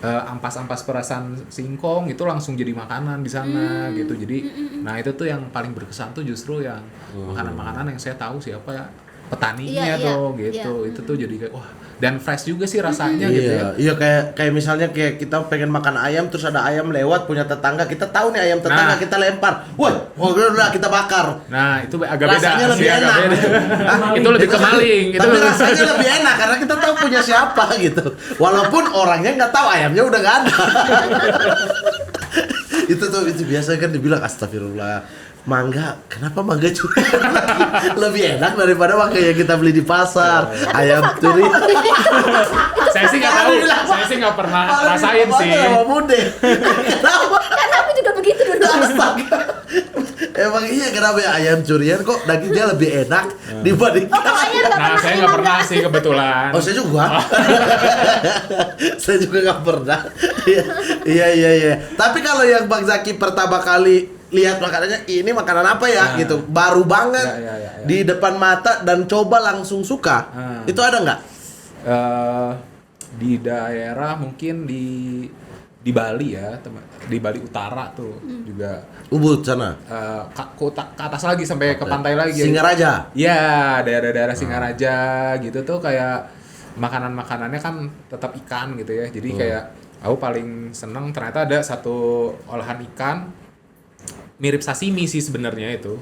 ampas-ampas perasan singkong itu langsung jadi makanan di sana gitu. Jadi nah itu tuh yang paling berkesan tuh justru yang makanan-makanan yang saya tahu siapa ya petaninya Iya, tuh iya, gitu. iya. Itu tuh jadi kayak wah, dan fresh juga sih rasanya gitu ya. Iya kayak misalnya kayak kita pengen makan ayam terus ada ayam lewat punya tetangga, kita tahu nih ayam tetangga, Nah. kita lempar. Woi, udah kita bakar. Nah, itu agak beda. Rasanya lebih sih, agak enak. beda. Itu lebih ke maling. Itu Tapi rasanya lebih enak karena kita tahu punya siapa gitu. Walaupun orangnya nggak tahu, ayamnya udah nggak ada. itu biasa kan dibilang astagfirullah. Mangga, kenapa mangga curi? Lebih enak daripada mangga yang kita beli di pasar. Ayam turi. saya sih nggak tahu. Saya sih nggak pernah rasain sih. Kenapa? Karena aku juga begitu dulu. Astaga. Emang iya kenapa ya ayam curian kok dagingnya lebih enak dibandingkan Oh, ayam nggak Nah, pernah saya nggak pernah sih kebetulan. Oh, saya juga. Saya juga nggak pernah. Iya. Tapi kalau yang Bang Zaki pertama kali lihat makanannya, ini makanan apa ya Nah. gitu, baru banget Ya. di depan mata dan coba langsung suka. Itu ada nggak? Di daerah mungkin di Bali ya, di Bali Utara tuh juga Ubud sana. ke atas lagi sampai ke pantai lagi. Singaraja. Iya, daerah-daerah Singaraja gitu tuh kayak makanan-makanannya kan tetap ikan gitu ya. Jadi kayak aku paling seneng ternyata ada satu olahan ikan mirip sashimi sih sebenarnya itu.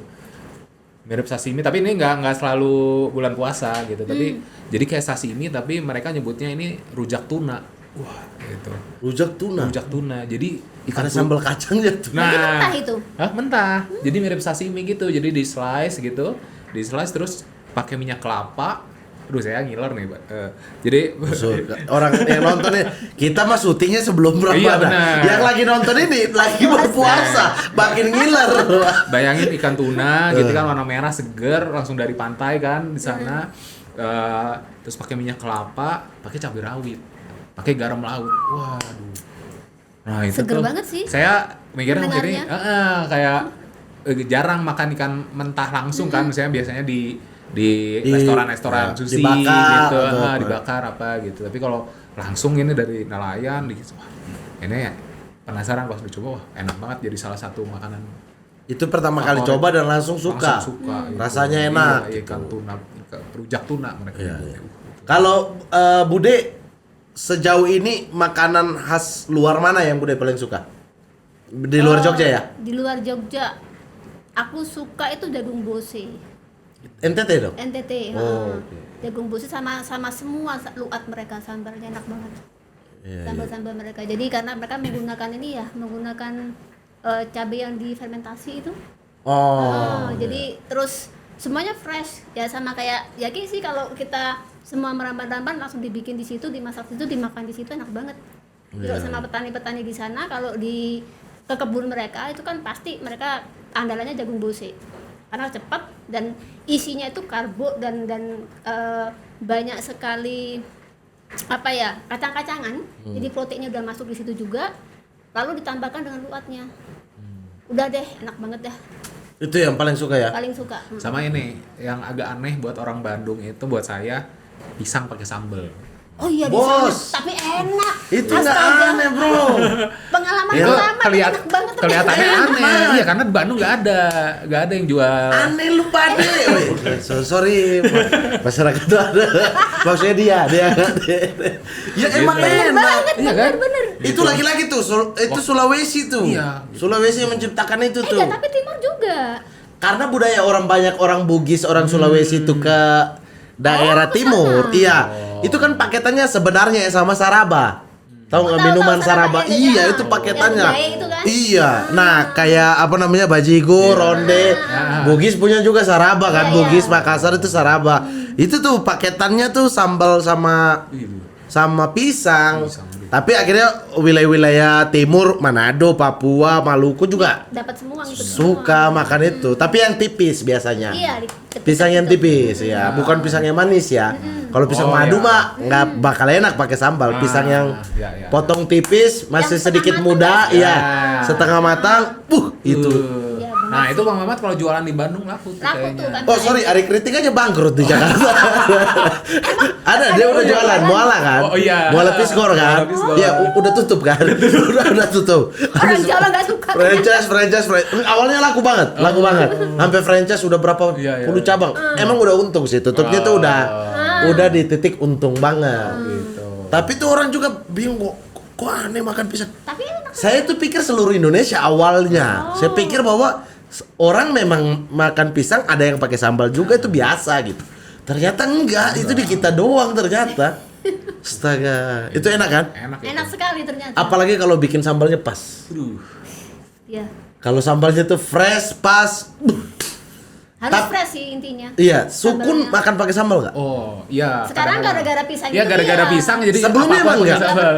Mirip sashimi, tapi ini nggak selalu bulan puasa gitu. Tapi jadi kayak sashimi tapi mereka nyebutnya ini rujak tuna. Wah, gitu. Rujak tuna. Rujak tuna. Jadi Ada sambal kacangnya tuh. Berarti mentah itu. Hah? Mentah. Jadi mirip sashimi gitu. Jadi di slice gitu. Di slice terus pakai minyak kelapa. Aduh, saya ngiler nih, Pak. Jadi Orang yang nonton nih, kita mah syutingnya sebelum Iya, Ramadan. benar. Yang lagi nonton ini lagi berpuasa, makin ngiler. bayangin ikan tuna gitu kan, warna merah seger langsung dari pantai kan di sana. Terus pakai minyak kelapa, pakai cabai rawit, pakai garam laut. Waduh. Nah, itu Seger tuh banget sih saya mikirnya mendengarnya. ini kayak jarang makan ikan mentah langsung kan, misalnya biasanya di restoran-restoran sushi dibakar gitu, atau apa. dibakar apa gitu. Tapi kalau langsung ini dari nelayan gitu, wah, ini ya penasaran pas dicoba, wah enak banget, jadi salah satu makanan Itu pertama kali favorit. coba dan langsung suka. Langsung suka gitu. Rasanya enak. Iya, ikan tuna, rujak tuna mereka. Iya, nyebutnya. iya. Kalau Bude sejauh ini makanan khas luar mana yang Bude paling suka? Di luar Jogja ya? Di luar Jogja. Aku suka itu jagung bose. NTT dong? NTT. Oh, heeh. Jagung bose sama semua luat mereka, sambalnya enak banget. Iya, Sambal-sambal mereka. Jadi karena mereka menggunakan ini ya, menggunakan cabai yang difermentasi itu. Oh. Jadi terus semuanya fresh ya, sama kayak ya sih kalau kita semua meramban-ramban langsung dibikin di situ, dimasak di situ, dimakan di situ, enak banget. Kalau sama petani-petani di sana, kalau di ke kebun mereka itu kan pasti mereka andalannya jagung bose karena cepat dan isinya itu karbo dan banyak sekali apa ya, kacang-kacangan. Jadi proteinnya udah masuk di situ juga, lalu ditambahkan dengan luatnya. Udah deh, enak banget dah. Itu yang paling suka ya? Paling suka. Sama ini yang agak aneh buat orang Bandung itu, buat saya pisang pakai sambal. Oh iya di Bos. sana, tapi enak. Itu nggak Astaga. aneh bro. Pengalaman Itu pertama enak banget. tapi kelihatannya enak. aneh. Iya, karena di Bandung nggak ada yang jual. Aneh lu pada. Sorry, masyarakat itu ada. Maksudnya dia. Ya emang Bener enak. banget, Iya kan? bener. Itu lagi-lagi tuh, itu Sulawesi tuh. Iya. Sulawesi yang menciptakan itu tuh. Enggak, tapi Timur juga. Karena budaya banyak orang Bugis, orang Sulawesi itu ke daerah timur. Iya. Itu kan paketannya sebenarnya sama saraba. Tahu nggak Tahu, minuman tahu, saraba? saraba, Iya, iya. itu paketannya. Yang jahe itu kan? Iya. Nah, kayak apa namanya? Bajigur, ronde. Bugis punya juga saraba kan? Iya, Bugis iya. Makassar itu saraba. Itu tuh paketannya tuh sambal sama pisang. Tapi akhirnya wilayah-wilayah timur, Manado, Papua, Maluku juga Dapat semua ngikut suka semua. makan itu. Tapi yang tipis biasanya. Iya, Pisang yang tipis ya, bukan pisang yang manis ya. Kalau pisang Oh, madu iya. mah nggak bakal enak pakai sambal. Pisang yang iya. potong tipis, masih Yang sedikit setengah muda, matang iya. ya? Setengah matang, itu. Iya, Nah, benar itu Bang Mamat kalau jualan di Bandung laku tuh Laku kayaknya. tuh kan. Oh sorry, Ari Kritik aja bangkrut di Jakarta. Ada dia udah jualan Muala kan? Oh, iya. Muala Piskor kan? Muala Piskor. Iya udah tutup kan? udah tutup. Orang Jawa nggak suka. franchise awalnya laku banget. Sampai franchise udah berapa Iya, iya. puluh cabang. Emang udah untung sih, tutupnya tuh udah di titik untung banget. Gitu. Tapi tuh orang juga bingung kok aneh makan pisang. Tapi enak. Saya tuh pikir seluruh Indonesia awalnya. Saya pikir bahwa orang memang makan pisang ada yang pakai sambal juga, itu biasa gitu. Ternyata enggak, itu di kita doang ternyata. Astaga, itu enak kan? Enak itu. Enak sekali ternyata. Apalagi kalau bikin sambalnya pas. Aduh. Ya. Kalau sambalnya tuh fresh, pas. Harus Tap- fresh sih intinya. Iya, sukun Sambalnya. makan pakai sambal nggak? Oh, iya. Sekarang kadang-kadang. gara-gara pisang Iya, itu gara-gara iya. pisang jadi Sebelumnya apa-apa emang pakai nggak? sambal.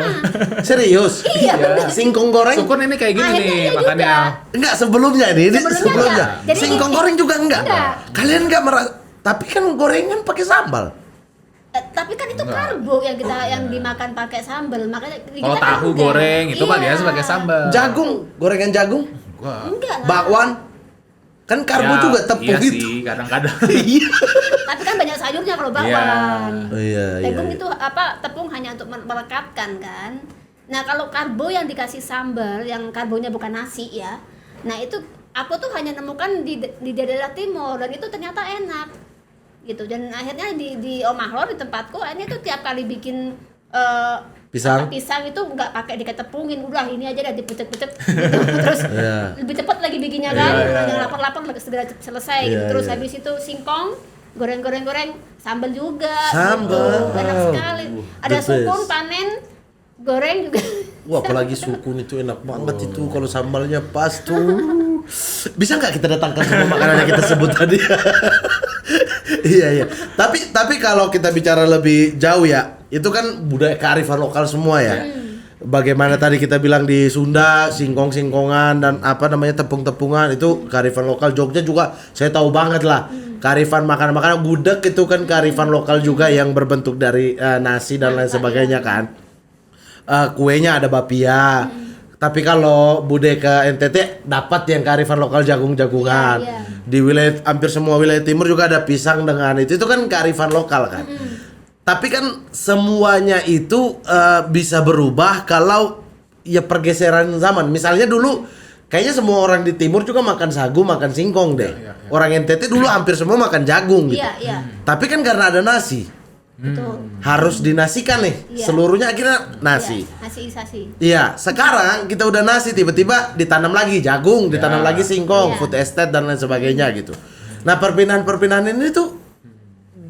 Serius? Iya, bener. Singkong goreng? Sukun ini kayak gini Akhirnya nih, iya makanya. juga. Enggak, sebelumnya ini Sebelumnya sebelumnya. enggak. Jadi Singkong ini- goreng juga enggak. Enggak. Kalian enggak merasa, tapi kan gorengan pakai sambal. Tapi kan itu Enggak. karbo yang kita yang dimakan pakai sambal. Makanya kita Kalau kan tahu enggak. goreng itu mah Iya. biasa pakai sambal. Jagung, gorengan jagung, Wah. Enggak lah. bakwan. Kan karbo Ya, juga tepung iya gitu. sih, kadang-kadang. Iya. Tapi kan banyak sayurnya kalau bakwan. Oh iya, iya. Jagung iya. itu apa, tepung hanya untuk melekatkan kan. Nah kalau karbo yang dikasih sambal, yang karbonya bukan nasi ya. Nah itu aku tuh hanya nemukan di daerah timur dan itu ternyata enak gitu. Dan akhirnya di Omahlor di tempatku, akhirnya tuh tiap kali bikin Pisang? pisang itu nggak pakai diketepungin, udah ini aja dah dipecet-pecet gitu. Terus Iya. lebih cepat lagi bikinnya kan, Iya, iya. yang lapar-lapar segera selesai gitu. Iya, Terus iya. habis itu singkong, goreng, sambal juga Sambal. gitu. Enak sekali. Ada The sukun best. panen, Goreng juga. Wah, apalagi sukun itu enak banget itu kalau sambalnya pas tuh. Bisa nggak kita datangkan semua makanan yang kita sebut tadi? Iya. Tapi kalau kita bicara lebih jauh ya, itu kan budaya kearifan lokal semua ya. Bagaimana tadi kita bilang di Sunda, singkong-singkongan dan apa namanya tepung-tepungan itu kearifan lokal. Jogja juga saya tahu banget lah. Kearifan makanan-makanan gudeg itu kan kearifan lokal juga yang berbentuk dari nasi dan lain sebagainya kan. Kuenya ada bapia. Tapi kalau budaya ke NTT dapat yang kearifan lokal jagung-jagungan. Iya. Di wilayah hampir semua wilayah timur juga ada pisang dengan itu kan kearifan lokal kan. Tapi kan semuanya itu bisa berubah kalau ya pergeseran zaman. Misalnya dulu kayaknya semua orang di timur juga makan sagu, makan singkong deh. Iya. Orang NTT dulu hampir semua makan jagung gitu. Iya. Tapi kan karena ada nasi, Betul. harus dinasikan nih. Iya. Seluruhnya akhirnya nasi. Iya, nasiisasi. Iya, sekarang kita udah nasi tiba-tiba ditanam lagi jagung, ditanam Ya. lagi singkong, Iya. food estate dan lain sebagainya gitu. Nah, perpindahan-perpindahan ini tuh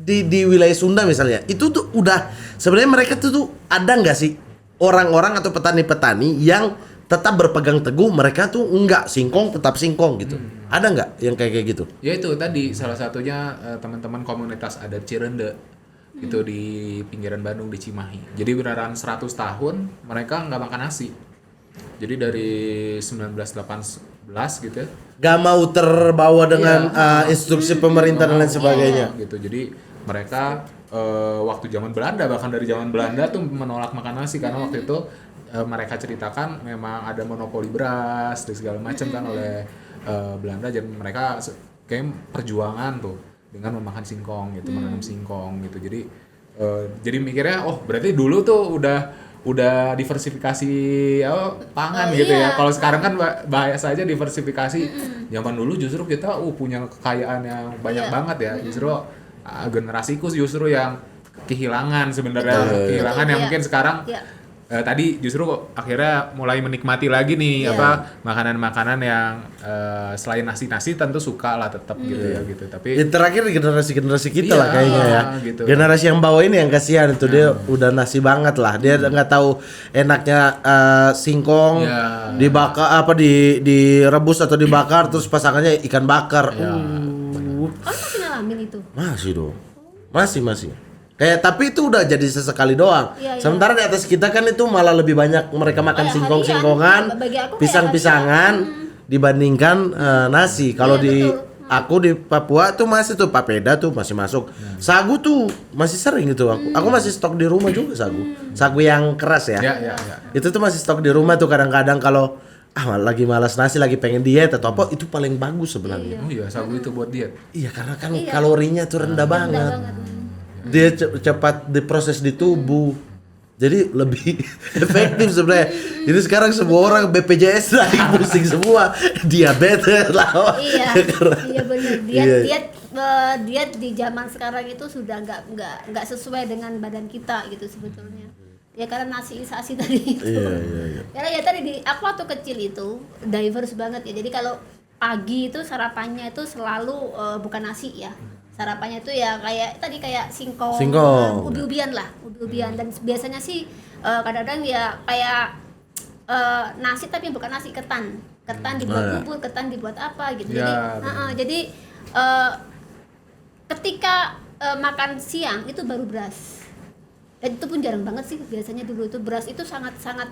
di wilayah Sunda misalnya, itu tuh udah sebenarnya mereka tuh ada nggak sih orang-orang atau petani-petani yang tetap berpegang teguh mereka tuh enggak singkong tetap singkong gitu. Ada nggak yang kayak gitu? Ya itu tadi salah satunya teman-teman komunitas adat Cirende itu di pinggiran Bandung di Cimahi. Jadi beneran 100 tahun mereka nggak makan nasi. Jadi dari 1918 gitu ya. Gak mau terbawa dengan Iya. instruksi pemerintah dan lain sebagainya. Gitu. Jadi mereka waktu zaman Belanda, bahkan dari zaman Belanda tuh menolak makan nasi karena waktu itu mereka ceritakan memang ada monopoli beras dan segala macam kan oleh Belanda, dan mereka kayak perjuangan tuh dengan memakan singkong gitu, menanam singkong gitu. Jadi mikirnya oh berarti dulu tuh udah diversifikasi pangan gitu Iya. ya. Kalau sekarang kan bahaya saja diversifikasi. Zaman dulu justru kita punya kekayaan yang banyak banget ya. Justru generasiku justru yang kehilangan sebenarnya. Betul. Kehilangan yang Iya. mungkin sekarang Iya. tadi justru akhirnya mulai menikmati lagi nih Iya. makanan-makanan yang selain nasi tentu suka lah tetap gitu ya gitu. Tapi Ya, terakhir generasi kita Iya, lah kayaknya ya. gitu. Generasi yang bawah ini yang kasihan itu dia udah nasi banget lah. Dia nggak tahu enaknya singkong Iya. dibakar apa direbus atau dibakar terus pasangannya ikan bakar. Kamu masih ngalamin itu? Masih dong. Masih. Kayak tapi itu udah jadi sesekali doang. Iya. Sementara di atas kita kan itu malah lebih banyak mereka makan Kayak singkong-singkongan, harian. Bagi aku kayak pisang-pisangan dibandingkan nasi. Kalau Iya, di betul. aku di Papua tuh masih tuh papeda tuh masih masuk. Sagu tuh masih sering gitu aku. Aku masih stok di rumah juga sagu. Sagu yang keras ya. ya. Itu tuh masih stok di rumah tuh kadang-kadang kalau lagi malas nasi, lagi pengen diet atau apa, itu paling bagus sebenarnya. Oh iya, sagu itu buat diet. Iya, karena kan Iya. kalorinya tuh rendah banget. Dia cepat diproses di tubuh. Jadi lebih efektif sebenarnya. Jadi sekarang semua orang BPJS lagi pusing semua, diabetes lah. Iya benar. Iya. Diet di zaman sekarang itu sudah nggak sesuai dengan badan kita gitu sebetulnya. Ya karena nasiisasi tadi itu. Iya. Karena ya tadi aku waktu kecil itu diverse banget ya. Jadi kalau pagi itu sarapannya itu selalu bukan nasi ya. Sarapannya itu ya kayak singkong, ubi-ubian lah, ubi-ubian. Dan biasanya sih kadang-kadang ya kayak nasi tapi bukan nasi, ketan dibuat bubur, ketan dibuat apa gitu. Ya, Jadi ketika makan siang itu baru beras. Dan itu pun jarang banget sih, biasanya dulu itu beras itu sangat-sangat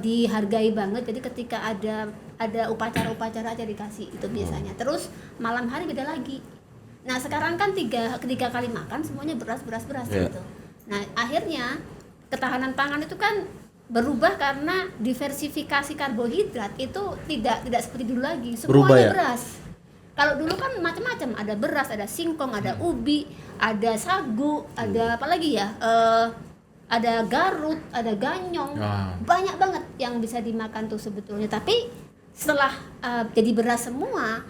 dihargai banget. Jadi ketika ada upacara-upacara aja dikasih itu biasanya. Terus malam hari beda lagi. Nah sekarang kan tiga kali makan semuanya beras Yeah. gitu. Nah akhirnya ketahanan pangan itu kan berubah karena diversifikasi karbohidrat itu tidak seperti dulu lagi. Berubah Semuanya ya? beras. Kalau dulu kan macam-macam, ada beras, ada singkong, ada ubi, ada sagu, ada apa lagi ya? Ada garut, ada ganyong. Banyak banget yang bisa dimakan tuh sebetulnya. Tapi setelah jadi beras semua,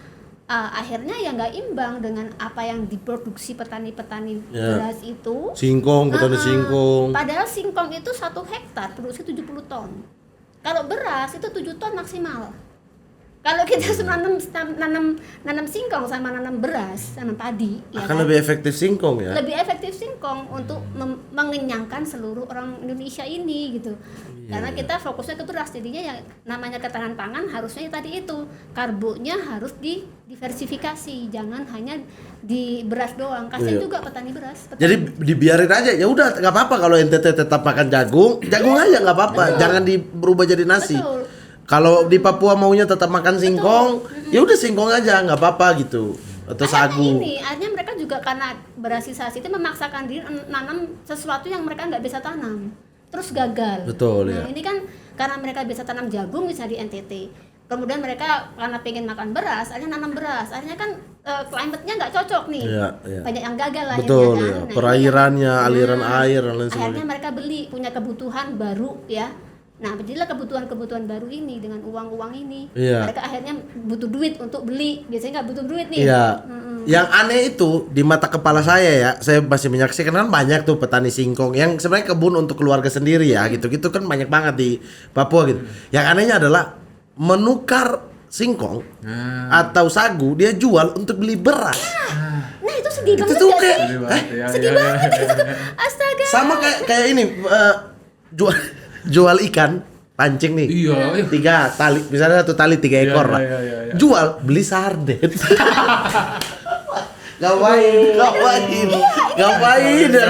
akhirnya ya nggak imbang dengan apa yang diproduksi petani-petani beras itu. Singkong, petani singkong. Padahal singkong itu 1 hektar produksi 70 ton. Kalau beras itu 7 ton maksimal. Kalau kita nanam singkong sama nanam beras, nanam padi, ya Akan kan? lebih efektif singkong ya. Lebih efektif singkong untuk mengenyangkan seluruh orang Indonesia ini gitu. Karena kita fokusnya ke beras, jadinya yang namanya ketahanan pangan harusnya tadi itu karbonya harus diversifikasi, jangan hanya di beras doang. Kasian Iya. juga petani beras. Jadi dibiarin aja, ya udah nggak apa-apa kalau NTT tetap makan jagung aja nggak apa-apa, jangan berubah jadi nasi. Betul. Kalau di Papua maunya tetap makan singkong, ya udah singkong aja nggak apa-apa gitu, atau sagu. Akhirnya mereka juga karena berasisasi itu memaksakan diri nanam sesuatu yang mereka nggak bisa tanam, terus gagal. Betul, Nah ya. ini kan karena mereka bisa tanam jagung bisa di NTT, kemudian mereka karena pengen makan beras, akhirnya nanam beras, akhirnya kan climate-nya nggak cocok nih, Iya, iya. banyak yang gagal lah. Betul akhirnya ya, kan. Nah, ini perairannya, kan- aliran Nah, air dan lain akhirnya sebagainya. mereka punya kebutuhan baru ya. Nah, jadilah kebutuhan baru ini dengan uang ini. Iya. Mereka akhirnya butuh duit untuk beli. Biasanya nggak butuh duit nih. Iya. Yang aneh itu di mata kepala saya masih menyaksikan kan banyak tuh petani singkong yang sebenarnya kebun untuk keluarga sendiri ya, gitu-gitu kan banyak banget di Papua gitu. Yang anehnya adalah menukar singkong atau sagu dia jual untuk beli beras. Nah, itu sedih Itu banget tuh nggak kayak sih? Sedih banget itu. Astaga. sama kayak ini jual ikan pancing nih. Iya. 3 tali, misalnya 1 tali 3 ekor lah. Iya. Jual beli sarden. Ngapain? Ngapain ya?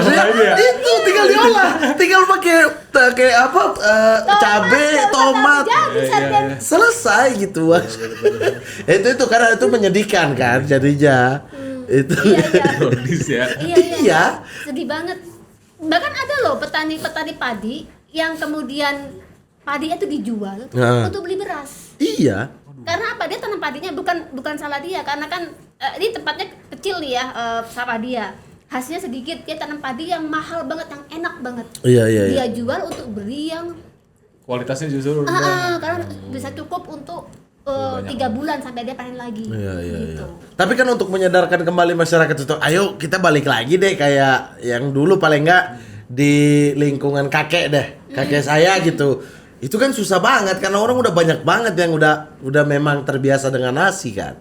Itu tinggal diolah, tinggal pakai cabe, tomat. Jadi sarden. Selesai gitu. Itu karena itu menyedihkan kan jadinya. Itu. Iya. Ironis ya. Iya. Sedih banget. Bahkan ada loh petani padi yang kemudian padinya itu dijual Nah. untuk beli beras. Iya. Karena apa? Dia tanam padinya bukan salah dia, karena kan ini tempatnya kecil nih ya, sawah dia. Hasilnya sedikit, dia tanam padi yang mahal banget, yang enak banget. Iya. Dia jual untuk beli yang Kualitasnya justru rendah. karena bisa cukup untuk Banyak. 3 bulan sampai dia panen lagi. Iya. Gitu. Tapi kan untuk menyadarkan kembali masyarakat itu, ayo kita balik lagi deh kayak yang dulu paling enggak di lingkungan kakek deh, kakek saya gitu. Itu kan susah banget karena orang udah banyak banget yang udah memang terbiasa dengan nasi kan.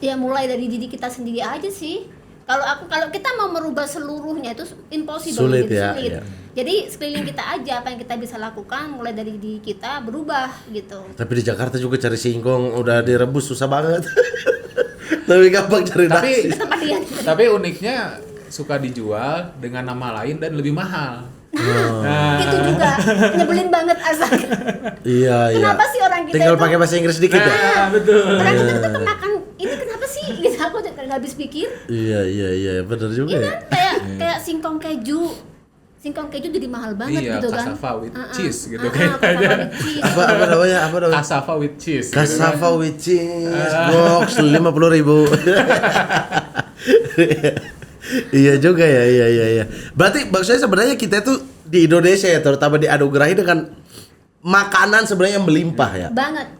Ya mulai dari diri kita sendiri aja sih. Kalau kita mau merubah seluruhnya itu impossible, Sulit gitu, ya, sulit. iya. Jadi sekeliling kita aja apa yang kita bisa lakukan mulai dari diri kita berubah gitu. Tapi di Jakarta juga cari singkong udah direbus susah banget. Tapi gampang cari Tapi nasi. Ke tempat dia. tapi uniknya suka dijual dengan nama lain dan lebih mahal. Itu juga nyebelin banget asalkan. Iya. Kenapa sih orang kita Tinggal itu- pakai bahasa Inggris dikit ya. Betul. Orang kita tuh kemakan ini kenapa sih? Gitu aku nggak habis pikir. Iya, benar juga Iya ya. kan kayak singkong keju. Singkong keju jadi mahal banget Iya, gitu kan. cassava with cheese gitu cassava kayaknya. with cheese. Apa namanya? Cassava with cheese. gitu kan. Cassava with cheese box 50.000. Iya juga ya, iya. Berarti maksudnya sebenarnya kita tuh di Indonesia ya, terutama dianugerahi dengan makanan sebenarnya yang melimpah ya. Banget.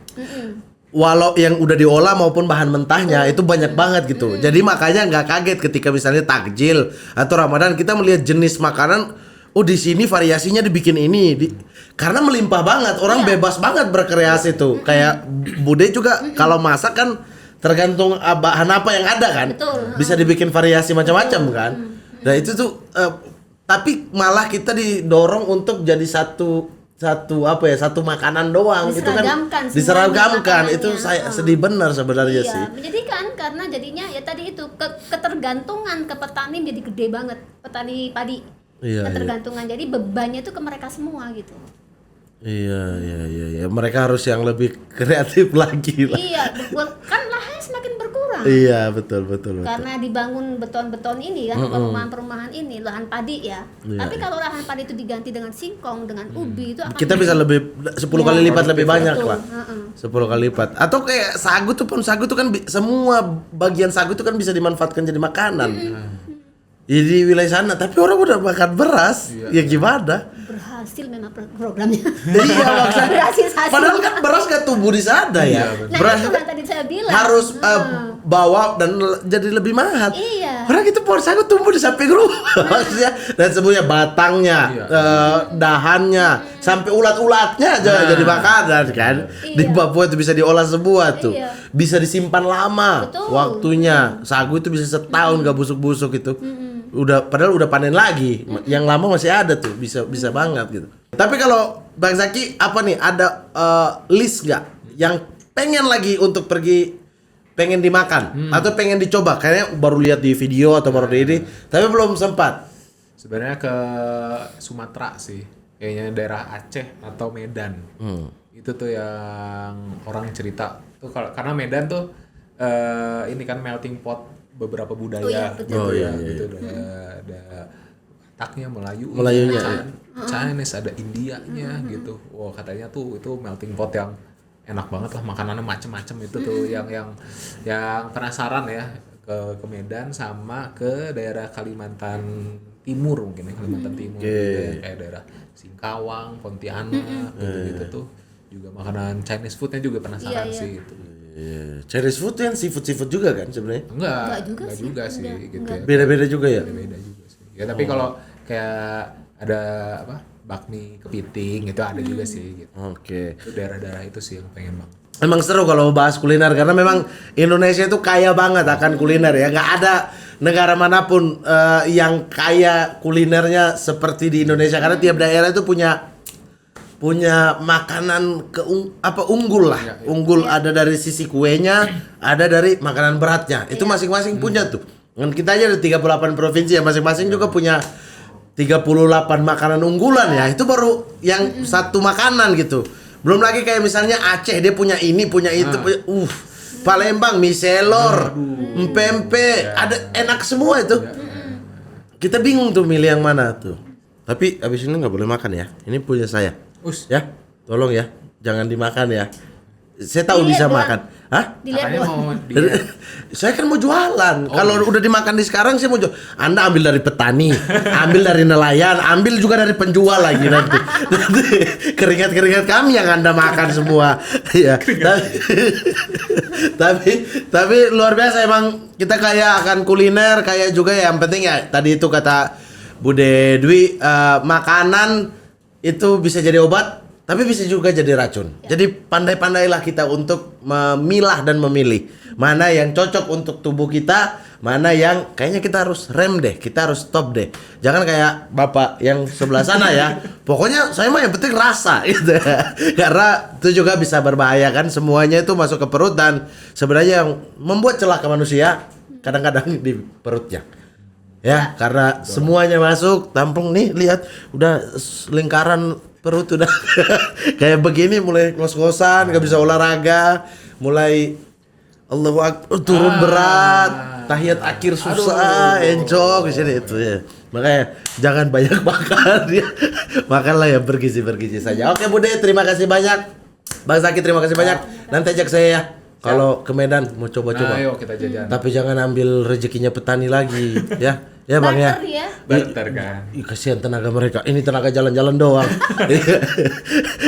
Walau yang udah diolah maupun bahan mentahnya itu banyak banget gitu. Jadi makanya nggak kaget ketika misalnya takjil atau Ramadan kita melihat jenis makanan, oh di sini variasinya dibikin ini, karena melimpah banget, orang bebas banget berkreasi tuh. Kayak Bude juga kalau masak kan tergantung bahan apa yang ada kan. Betul. Bisa dibikin variasi macam-macam kan. Nah itu tuh tapi malah kita didorong untuk jadi satu makanan doang itu kan Diseragamkan semuanya diseragamkan. Itu makanannya. saya sedih benar sebenarnya Iya, sih. menjadikan karena jadinya ya tadi itu ketergantungan ke petani jadi gede banget, petani padi. Iya, Ketergantungan. Jadi bebannya itu ke mereka semua gitu. Iya. Mereka harus yang lebih kreatif lagi lah. Iya, kan lahannya semakin berkurang. Iya, betul. Karena dibangun beton-beton ini kan, perumahan-perumahan ini, lahan padi ya. Iya, Tapi kalau lahan padi itu diganti dengan singkong, dengan ubi itu akan Kita bisa lebih 10 kali lipat lebih banyak Betul, lah. 10 kali lipat. Atau kayak sagu tuh kan semua bagian sagu itu kan bisa dimanfaatkan jadi makanan. Jadi di wilayah sana, tapi orang udah makan beras, ya gimana? berhala berhasil memang programnya. Iya maksudnya. Berhasil. Padahal kan beras gak tumbuh di sana ya. Nah Beras itu kan tadi saya bilang harus bawa dan jadi lebih mahal. Iya. Orang itu pohon sagu tumbuh di samping rumah maksudnya, dan semuanya batangnya, dahannya, sampai ulat-ulatnya aja jadi makanan kan. Iya. Di Papua itu bisa diolah semua tuh. Iya. Bisa disimpan lama Betul. waktunya. Sagu itu bisa setahun gak busuk-busuk itu. Padahal udah panen lagi. Yang lama masih ada tuh, bisa banget gitu. Tapi kalau Bang Zaki apa nih, ada list nggak yang pengen lagi untuk pergi, pengen dimakan atau pengen dicoba? Kayaknya baru lihat di video atau baru di ini, tapi belum sempat. Sebenarnya ke Sumatera sih, kayaknya daerah Aceh atau Medan. Itu tuh yang orang cerita tuh karena Medan tuh ini kan melting pot beberapa budaya. Oh iya, betul. Oh iya, gitu. Ada Bataknya, Melayunya, Chinese, ada Indianya gitu. Wah, katanya tuh itu melting pot yang enak banget lah, makanannya macem-macem itu tuh yang penasaran ya ke Medan sama ke daerah Kalimantan Timur mungkin ya, Kalimantan Timur juga, kayak daerah Singkawang, Pontianak gitu tuh juga makanan Chinese foodnya juga penasaran Iya. sih itu. Chinese food kan seafood juga kan sebenarnya. Enggak Enggak juga sih. sih Enggak, gitu ya. Beda-beda juga ya. Beda juga sih. Ya tapi kalau kayak ada apa? Bakmi kepiting itu ada juga sih gitu. Oke. Itu daerah-daerah itu sih yang pengen banget. Emang seru kalau bahas kuliner karena memang Indonesia itu kaya banget akan kuliner ya. Nggak ada negara manapun yang kaya kulinernya seperti di Indonesia, karena tiap daerah itu punya makanan unggul lah. Ya. Unggul ada dari sisi kuenya, ada dari makanan beratnya. Itu masing-masing punya tuh. Dan kita aja ada 38 provinsi ya, masing-masing juga punya 38 makanan unggulan ya. Itu baru yang satu makanan gitu. Belum lagi kayak misalnya Aceh, dia punya ini, punya itu, punya Palembang, mie selor, empempe, ada enak semua itu. Kita bingung tuh milih yang mana tuh. Tapi abis ini nggak boleh makan ya. Ini punya saya. Ya, tolong ya, jangan dimakan ya. Saya tahu Dilihat bisa doang. makan. Hah? Dilihat Katanya doang. mau dia Saya kan mau jualan. Kalau udah dimakan di sekarang saya mau jual. Anda ambil dari petani, ambil dari nelayan, ambil juga dari penjual lagi nanti. Nanti keringat-keringat kami yang Anda makan semua. Ya. Tapi luar biasa emang, kita kaya akan kuliner, kaya juga ya, yang penting ya tadi itu kata Bude Dwi, makanan itu bisa jadi obat, tapi bisa juga jadi racun. Jadi pandai-pandailah kita untuk memilah dan memilih mana yang cocok untuk tubuh kita, mana yang kayaknya kita harus rem deh, kita harus stop deh. Jangan kayak bapak yang sebelah sana ya. Pokoknya saya mah yang penting rasa gitu. Karena itu juga bisa berbahaya kan, semuanya itu masuk ke perut dan sebenarnya yang membuat celaka manusia kadang-kadang di perutnya. Ya, karena semuanya masuk, tampung nih, lihat udah lingkaran perut udah kayak begini, mulai ngos-ngosan, nggak bisa olahraga, mulai Allahu Akbar turun berat, tahiyat akhir susah, encok di sini itu ya. Makanya jangan banyak makan ya. Makanlah yang bergizi-bergizi saja. Oke Bude, terima kasih banyak. Bang Zaki terima kasih banyak. Nanti ajak saya ya. Kalau ke Medan mau coba-coba. Nah, ayo kita jajan. Tapi jangan ambil rezekinya petani lagi, ya. Ya Bang ya. Barter ya. Barter kan. Ih, kasihan tenaga mereka. Ini tenaga jalan-jalan doang.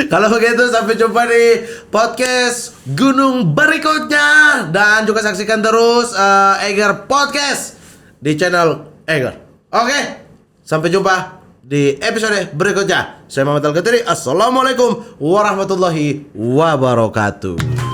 Kalau begitu sampai jumpa di podcast Gunung berikutnya, dan juga saksikan terus Eger Podcast di channel Eger. Oke. Sampai jumpa di episode berikutnya. Saya Muhammad Al-Gatiri. Assalamualaikum warahmatullahi wabarakatuh.